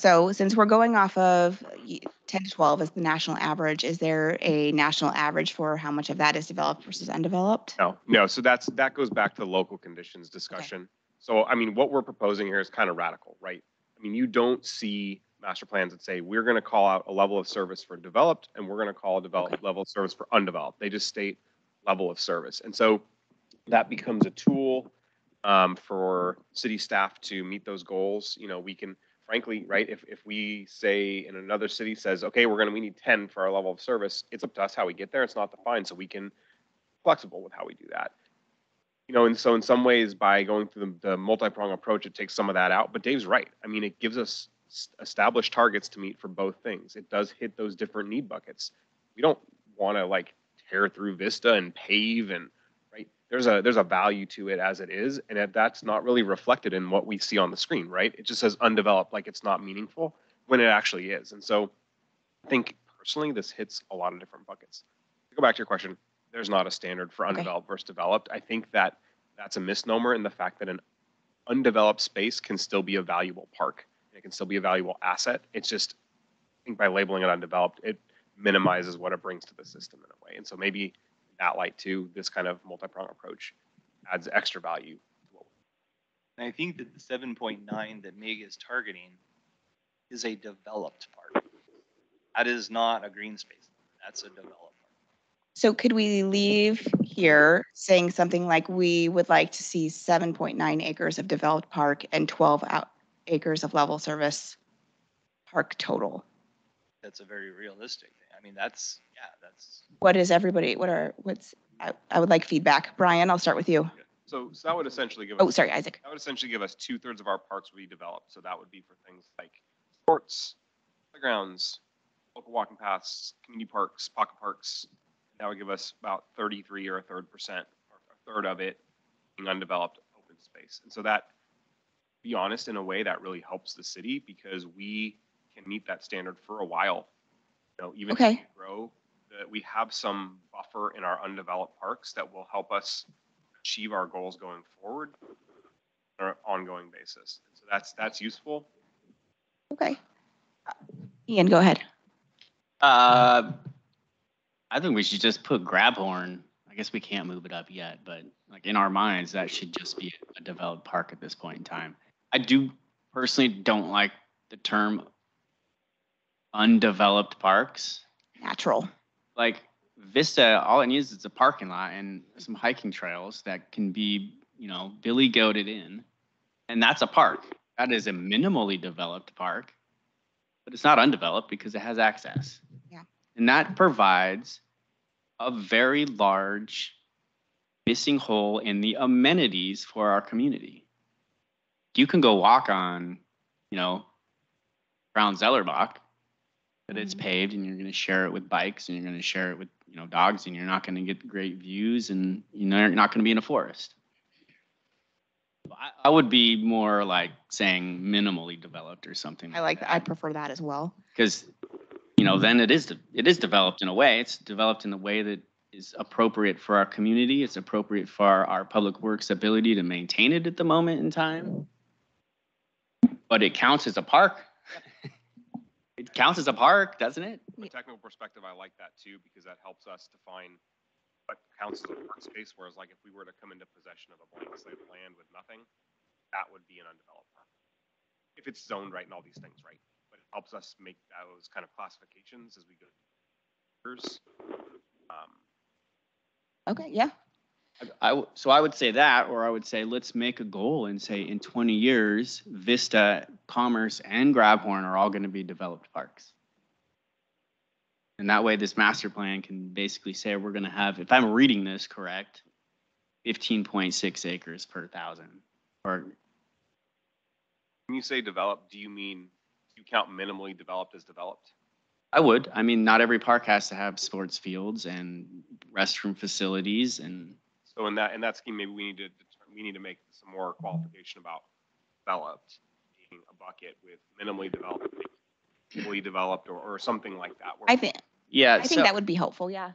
So since we're going off of 10 to 12 as the national average, is there a national average for how much of that is developed versus undeveloped? No. So that goes back to the local conditions discussion. So, I mean, what we're proposing here is kind of radical, right? I mean, you don't see master plans that say we're going to call out a level of service for developed and we're going to call a developed level of service for undeveloped. They just state level of service. And so that becomes a tool for city staff to meet those goals. We can, frankly, right, if we say in another city says, okay, we need 10 for our level of service, it's up to us how we get there. It's not defined. So we can flexible with how we do that. And so in some ways, by going through the multi-prong approach, it takes some of that out. But Dave's right. I mean, it gives us established targets to meet for both things. It does hit those different need buckets. We don't want to tear through Vista and pave and right. There's a value to it as it is, and that's not really reflected in what we see on the screen, right? It just says undeveloped, like it's not meaningful when it actually is. And so I think personally, this hits a lot of different buckets. To go back to your question, there's not a standard for undeveloped versus developed. I think that's a misnomer in the fact that an undeveloped space can still be a valuable park. It can still be a valuable asset. It's just, I think by labeling it undeveloped, it minimizes what it brings to the system in a way. And so maybe in that light too, this kind of multi-prong approach adds extra value. And I think that the 7.9 that Meg is targeting is a developed park. That is not a green space. That's a developed park. So could we leave here saying something like we would like to see 7.9 acres of developed park and 12 acres of level service park total? That's a very realistic thing. I mean, that's. What is everybody, I would like feedback. Brian, I'll start with you. So that would essentially give us. Oh, sorry, Isaac. That would essentially give us 2/3 of our parks would be developed. So that would be for things like sports, playgrounds, local walking paths, community parks, pocket parks. That would give us about 33 or a third of it being undeveloped open space. And so that, to be honest, in a way that really helps the city because we can meet that standard for a while. Even as we grow, that we have some buffer in our undeveloped parks that will help us achieve our goals going forward on an ongoing basis. And so that's useful. Okay. Ian, go ahead. I think we should just put Grabhorn. I guess we can't move it up yet, but in our minds, that should just be a developed park at this point in time. I do personally don't like the term undeveloped parks. Natural. Like Vista, all it needs is a parking lot and some hiking trails that can be, billy goated in. And that's a park. That is a minimally developed park, but it's not undeveloped because it has access. Yeah. And that provides a very large missing hole in the amenities for our community. You can go walk on, Brown Zellerbach, but it's paved and you're going to share it with bikes and you're going to share it with, dogs and you're not going to get great views and you're not going to be in a forest. I would be more like saying minimally developed or something. I like that. I prefer that as well. Because then it is developed in a way. It's developed in a way that is appropriate for our community. It's appropriate for our public works ability to maintain it at the moment in time. But it counts as a park. It counts as a park, doesn't it? From a technical perspective, I like that too because that helps us define what counts as a park space. Whereas, if we were to come into possession of a blank slate of land with nothing, that would be an undeveloped park. If it's zoned right and all these things right. But it helps us make those kind of classifications as we go through years. Okay, yeah. So I would say that, or I would say, let's make a goal and say in 20 years, Vista, Commerce, and Grabhorn are all going to be developed parks. And that way this master plan can basically say we're going to have, if I'm reading this correct, 15.6 acres per thousand. Or When you say developed, do you count minimally developed as developed? I would. I mean, not every park has to have sports fields and restroom facilities. And so in that scheme, maybe we need to make some more qualification about developed being a bucket with minimally developed, fully developed, or something like that. I think that would be helpful. Yeah.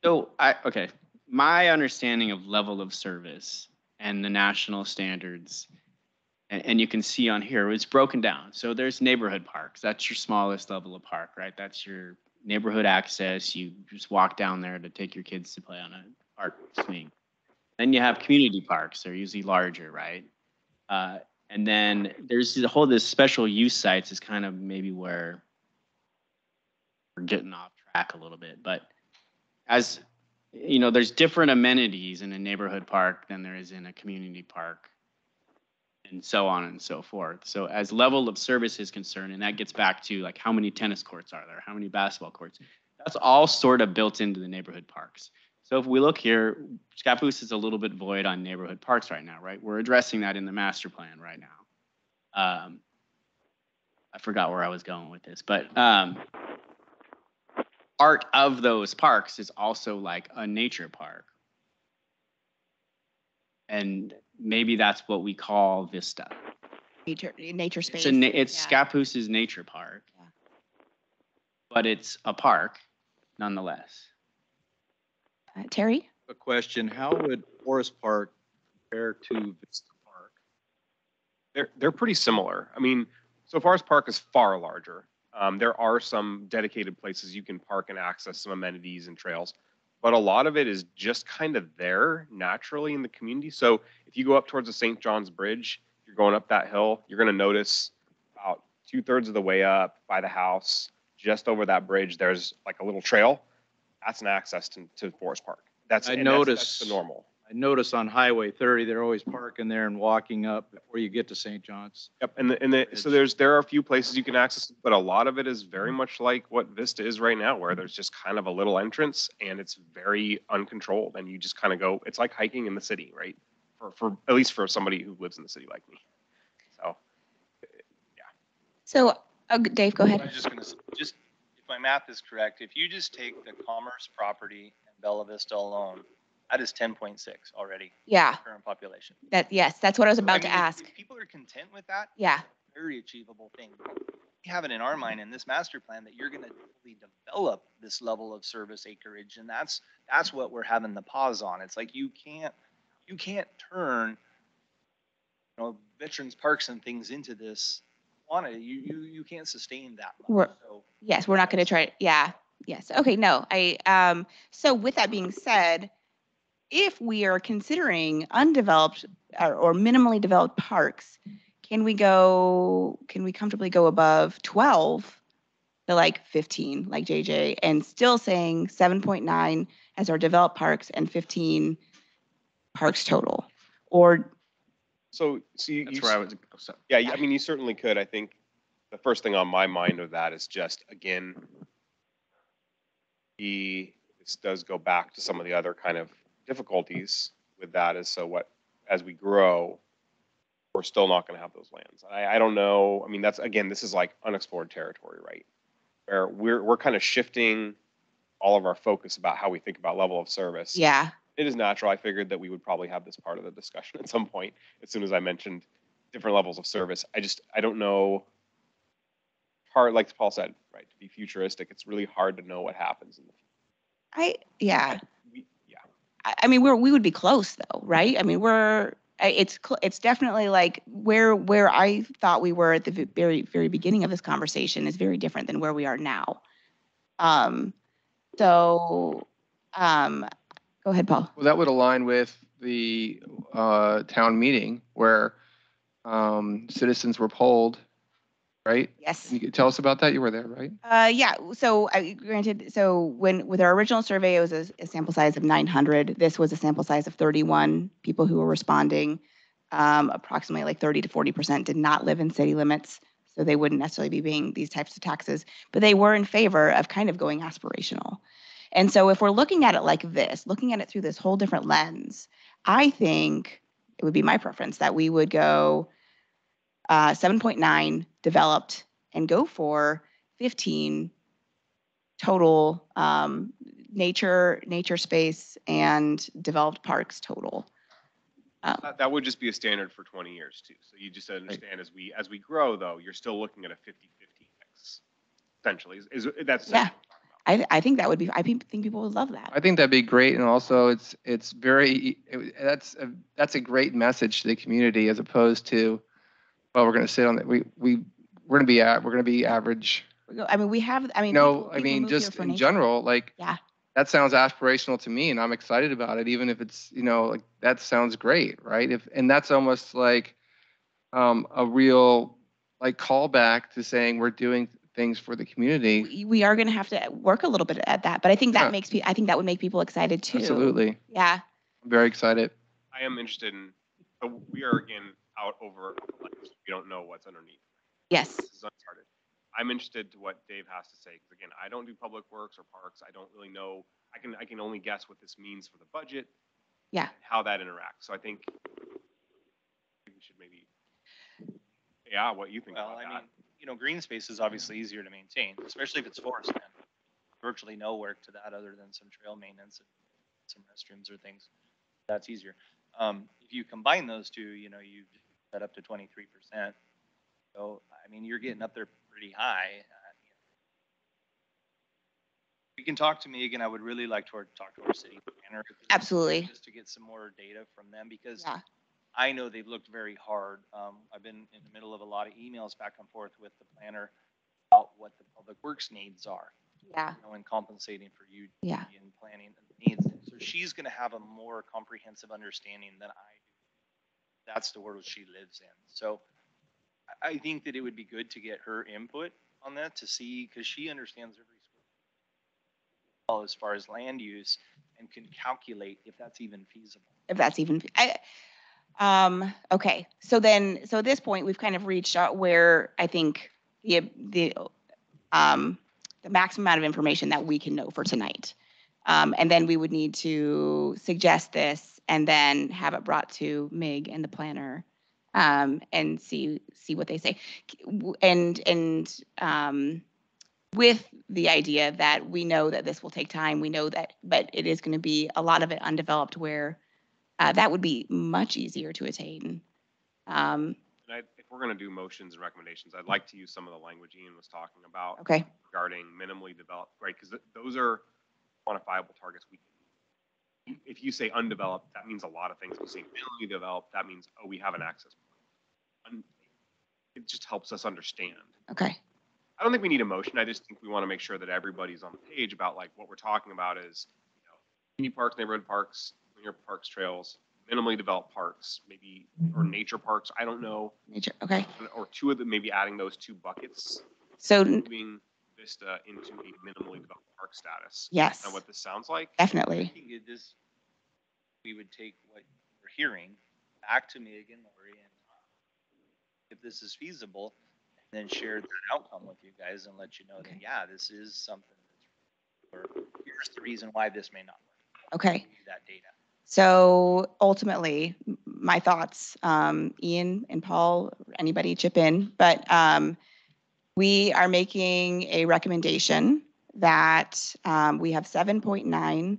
So okay. My understanding of level of service and the national standards, and you can see on here, it's broken down. So there's neighborhood parks. That's your smallest level of park, right? That's your neighborhood access. You just walk down there to take your kids to play on a park swing. Then you have community parks. They're usually larger, right? And then there's this special use sites is kind of maybe where we're getting off track a little bit. But as you know, there's different amenities in a neighborhood park than there is in a community park, and so on and so forth. So as level of service is concerned, and that gets back to like how many tennis courts are there, how many basketball courts, that's all sort of built into the neighborhood parks. So if we look here, Scappoose is a little bit void on neighborhood parks right now, right? We're addressing that in the master plan right now. I forgot where I was going with this, but part of those parks is also like a nature park. And maybe that's what we call Vista. Nature space. It's Scappoose's nature park, but it's a park nonetheless. Terry? A question, how would Forest Park compare to Vista Park? They're pretty similar. I mean, so Forest Park is far larger. There are some dedicated places you can park and access some amenities and trails, but a lot of it is just kind of there naturally in the community. So if you go up towards the St. John's Bridge, you're going up that hill, you're going to notice about 2/3 of the way up by the house, just over that bridge, there's like a little trail. That's an access to Forest Park. That's the normal. I notice on Highway 30, they're always parking there and walking up before you get to St. John's. Yep, so there are a few places you can access, but a lot of it is very much like what Vista is right now, where there's just kind of a little entrance and it's very uncontrolled, and you just kind of go. It's like hiking in the city, right? For at least for somebody who lives in the city like me. So, yeah. So, Dave, go ahead. I was just going to say, just if my math is correct, if you just take the Commerce property and Bella Vista alone, that is 10.6 already. Yeah. Current population. That's what I was about to ask. If people are content with that, yeah, very achievable thing. We have it in our mind in this master plan that you're going to really develop this level of service acreage, and that's what we're having the pause on. It's like you can't turn veterans parks and things into this quantity. You can't sustain that much. Yes, we're not going to try. Yeah. Yes. Okay. No. So with that being said, if we are considering undeveloped or minimally developed parks, can we comfortably go above 12 to like 15, like JJ, and still saying 7.9 as our developed parks and 15 parks total? Or so that's where I was. Yeah, I mean, you certainly could. I think the first thing on my mind of that is just, again, this does go back to some of the other kind of difficulties with that is as we grow, we're still not going to have those lands. I don't know. I mean, this is like unexplored territory, right? Where we're kind of shifting all of our focus about how we think about level of service. Yeah. It is natural. I figured that we would probably have this part of the discussion at some point as soon as I mentioned different levels of service. I don't know. Hard, like Paul said, right? To be futuristic, it's really hard to know what happens in the future. I mean, we would be close though, right? I mean, it's definitely like where I thought we were at the very, very beginning of this conversation is very different than where we are now. Go ahead, Paul. Well, that would align with the town meeting where citizens were polled right? Yes. Can you tell us about that? You were there, right? Yeah. So granted, so with our original survey, it was a sample size of 900. This was a sample size of 31 people who were responding. Approximately like 30 to 40% did not live in city limits, so they wouldn't necessarily be paying these types of taxes, but they were in favor of kind of going aspirational. And so if we're looking at it like this, looking at it through this whole different lens, I think it would be my preference that we would go 7.9 developed and go for 15 total nature space and developed parks total. That would just be a standard for 20 years too. So you just understand as we grow though, you're still looking at a 50-50 mix. Essentially, that's yeah. I think that would be. I think people would love that. I think that'd be great, and also that's a great message to the community as opposed to, well, we're going to sit on that. We're going to be average. I mean, we have. I mean, No, people I mean move here just for in nature. general, like Yeah. that sounds aspirational to me, and I'm excited about it, even if it's like that sounds great, right? And that's almost like a real like callback to saying we're doing things for the community. We are going to have to work a little bit at that, but I think that Yeah. makes I think that would make people excited too. Absolutely. Yeah. I'm very excited. I am interested in. So we are again out over. We don't know what's underneath. Yes. This is uncharted. I'm interested to what Dave has to say because again, I don't do public works or parks. I don't really know. I can only guess what this means for the budget. Yeah. How that interacts. So I think we should maybe. Yeah, what you think Well, about I that? mean, green space is obviously easier to maintain, especially if it's forest land. Virtually no work to that other than some trail maintenance and some restrooms or things. That's easier. If you combine those two, you set up to 23%. So, I mean, you're getting up there pretty high. You can talk to me again. I would really like to talk to our city planner. Absolutely. Just to get some more data from them because Yeah. I know they've looked very hard. I've been in the middle of a lot of emails back and forth with the planner about what the public works needs are. Yeah. And compensating for you Yeah. in planning the needs. So she's going to have a more comprehensive understanding than I do. That's the world she lives in. So I think that it would be good to get her input on that to see, because she understands every school as far as land use and can calculate if that's even feasible. If that's even. Okay. So at this point, we've kind of reached out where I think the maximum amount of information that we can know for tonight. And then we would need to suggest this and then have it brought to MIG and the planner and see what they say. And with the idea that we know that this will take time, we know that, but it is going to be a lot of it undeveloped where that would be much easier to attain. And if we're going to do motions and recommendations, I'd like to use some of the language Ian was talking about Okay. regarding minimally developed, right? Because those are quantifiable targets. If you say undeveloped, that means a lot of things. If you say minimally developed, that means, we have an access point. It just helps us understand. Okay. I don't think we need a motion. I just think we want to make sure that everybody's on the page about like what we're talking about is, community parks, neighborhood parks, linear parks, trails, minimally developed parks, maybe, or nature parks. I don't know. Nature. Okay. Or two of them, maybe adding those two buckets. So moving Vista into a minimally developed park status. yes. And what this sounds like. Definitely. I think we would take what we're hearing back to me again, Lori, and if this is feasible, then share that outcome with you guys and let you know that, yeah, this is something or here's the reason why this may not work. Okay. That data. So ultimately, my thoughts, Ian and Paul, anybody chip in, but we are making a recommendation that we have 7.9.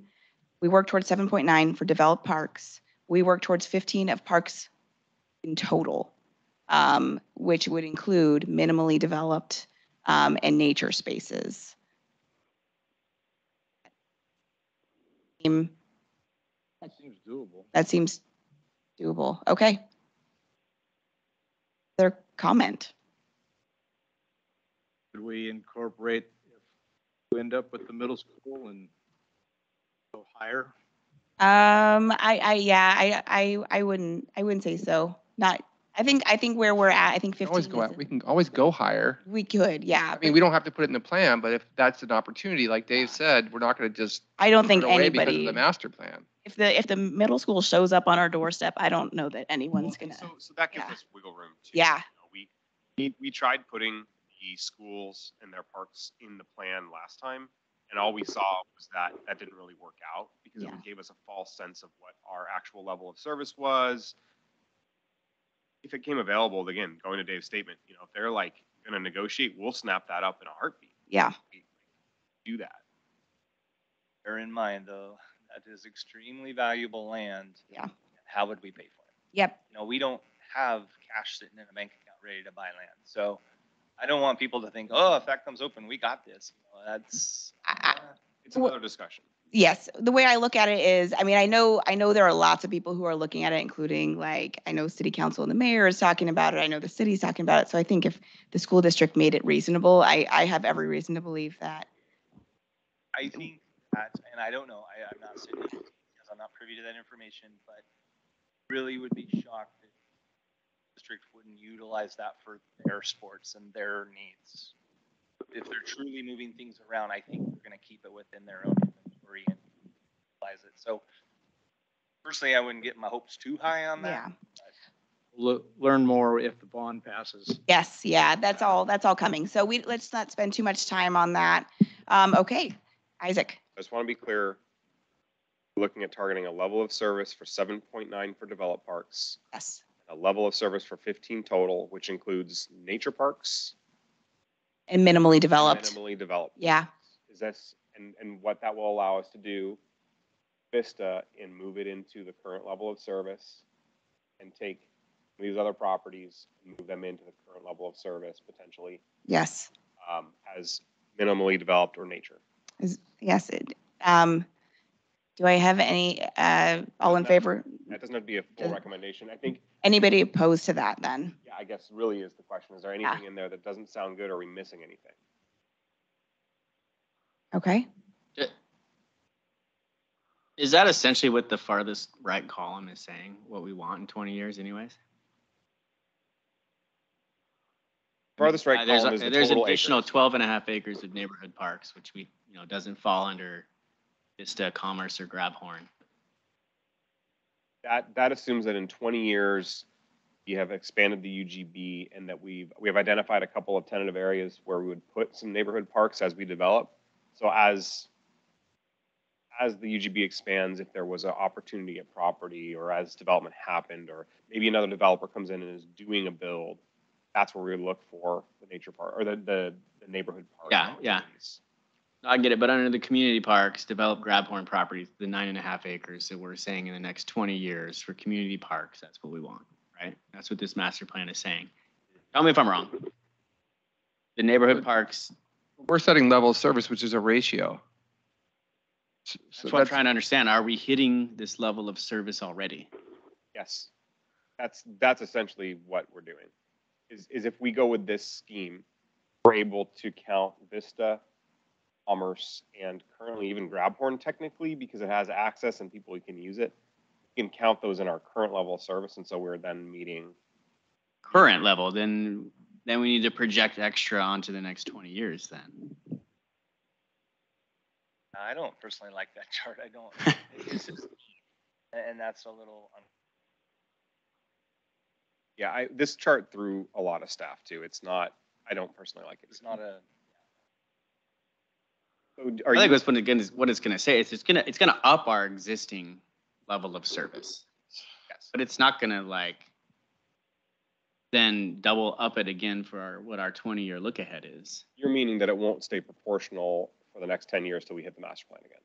We work towards 7.9 for developed parks. We work towards 15 of parks in total, which would include minimally developed and nature spaces. That seems doable. That seems doable. Okay. Other comment? Could we incorporate if we end up with the middle school and go higher? I wouldn't say so. Not I think where we're at, I think We can always 15 go is, out, we can always go higher. we could, yeah. I mean, we don't have to put it in the plan, but if that's an opportunity, like Dave Yeah. said, we're not going to just I don't turn think away because of the anybody, master plan. if the middle school shows up on our doorstep, I don't know that anyone's gonna. So that gives yeah. us wiggle room too. Yeah. You know, we tried putting the schools and their parks in the plan last time, and all we saw was that that didn't really work out because Yeah. it gave us a false sense of what our actual level of service was. If it came available, again, going to Dave's statement, you know, if they're like going to negotiate, we'll snap that up in a heartbeat. Yeah. Do that. Bear in mind, though, that is extremely valuable land. Yeah. How would we pay for it? Yep. You know, we don't have cash sitting in a bank account ready to buy land. So I don't want people to think, oh, if that comes open, we got this. You know, that's It's another discussion. Yes, the way I look at it is, I mean, I know there are lots of people who are looking at it, including like, I know city council and the mayor is talking about it. I know the city's talking about it. So I think if the school district made it reasonable, I have every reason to believe that. I think that, and I don't know, I'm not sitting here because I'm not privy to that information, but really would be shocked if the district wouldn't utilize that for their sports and their needs. If they're truly moving things around, I think they're going to keep it within their own inventory and utilize it. So personally, I wouldn't get my hopes too high on that. Yeah. Learn more if the bond passes. Yes, yeah, that's all coming. So let's not spend too much time on that. Okay, Isaac. I just want to be clear. Looking at targeting a level of service for 7.9 for developed parks, Yes. a level of service for 15 total, which includes nature parks. And minimally developed. Minimally developed. Yeah. Is this, and what that will allow us to do, Vista, and move it into the current level of service and take these other properties and move them into the current level of service potentially. Yes. As minimally developed or nature. Yes. Do I have any, all in favor? That doesn't have to be a full recommendation. I think. Anybody opposed to that then? Yeah, I guess really is the question. Is there anything in there that doesn't sound good? Or are we missing anything? Okay. Is that essentially what the farthest right column is saying, what we want in 20 years anyways? Farthest right column is the there's total additional acres. 12 and a half acres of neighborhood parks, which we, doesn't fall under Vista, Commerce, or Grabhorn. That assumes that in 20 years, we have expanded the UGB and that we have identified a couple of tentative areas where we would put some neighborhood parks as we develop. So as the UGB expands, if there was an opportunity at property or as development happened, or maybe another developer comes in and is doing a build, that's where we would look for the nature park or the neighborhood park. Yeah. I get it, but under the community parks, develop Grabhorn properties, the 9.5 acres that we're saying in the next 20 years for community parks, that's what we want, right? That's what this master plan is saying. Tell me if I'm wrong. The neighborhood parks. We're setting level of service, which is a ratio. So That's what I'm trying to understand. Are we hitting this level of service already? Yes, that's essentially what we're doing. Is if we go with this scheme, we're able to count Vista, Commerce, and currently even Grabhorn technically because it has access and people who can use it. We can count those in our current level of service, and so we're then meeting current level. Then we need to project extra onto the next 20 years. Then I don't personally like that chart. I don't. It's just, and that's a little. Yeah, this chart threw a lot of staff too. It's not. I don't personally like it. It's not a. So I think that's what it's going to say. It's going to up our existing level of service. Yes. But it's not going to then double up it again for what our 20-year look ahead is. You're meaning that it won't stay proportional for the next 10 years till we hit the master plan again.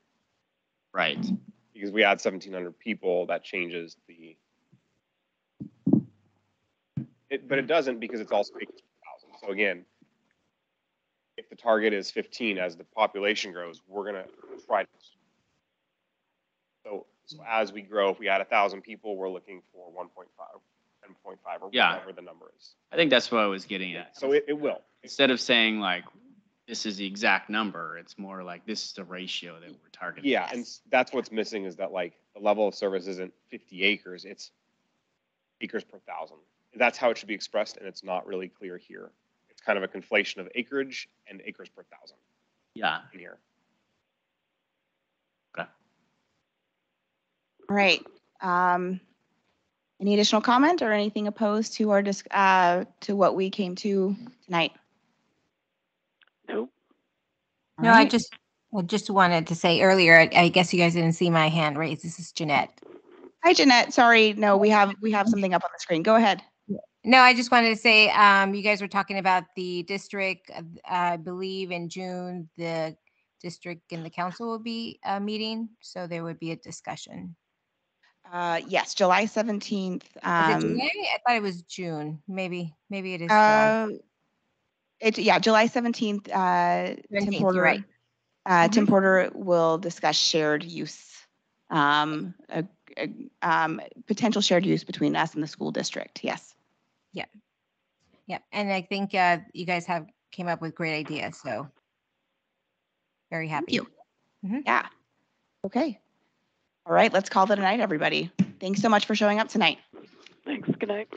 Right. Because we add 1,700 people, that changes the. But it doesn't because it's also 1,000. So again, if the target is 15 as the population grows, we're going to try to. So as we grow, if we add 1,000 people, we're looking for 1.5, 10.5, or whatever the number is. I think that's what I was getting at. So it will. Instead of saying this is the exact number, it's more like this is the ratio that we're targeting. Yeah, and that's what's missing is that the level of service isn't 50 acres, it's acres per 1,000. that's how it should be expressed, and it's not really clear here. It's kind of a conflation of acreage and acres per thousand Yeah. in here. All right. Any additional comment or anything opposed to our to what we came to tonight? Nope. All No, I right. just wanted to say earlier, I guess you guys didn't see my hand raised. This is Jeanette. Hi, Jeanette. Sorry, no, we have something up on the screen. Go ahead. No, I just wanted to say, you guys were talking about the district. I believe in June, the district and the council will be meeting, so there would be a discussion. Yes, July 17th. Is it July? I thought it was June. Maybe it is July. July 17th. 17th, Tim you're Porter. right. Tim Porter will discuss shared use, potential shared use between us and the school district. Yes. Yep. And I think you guys came up with great ideas, so very happy. Thank you. Yeah. Okay. All right. Let's call it a night, everybody. Thanks so much for showing up tonight. Thanks. Good night.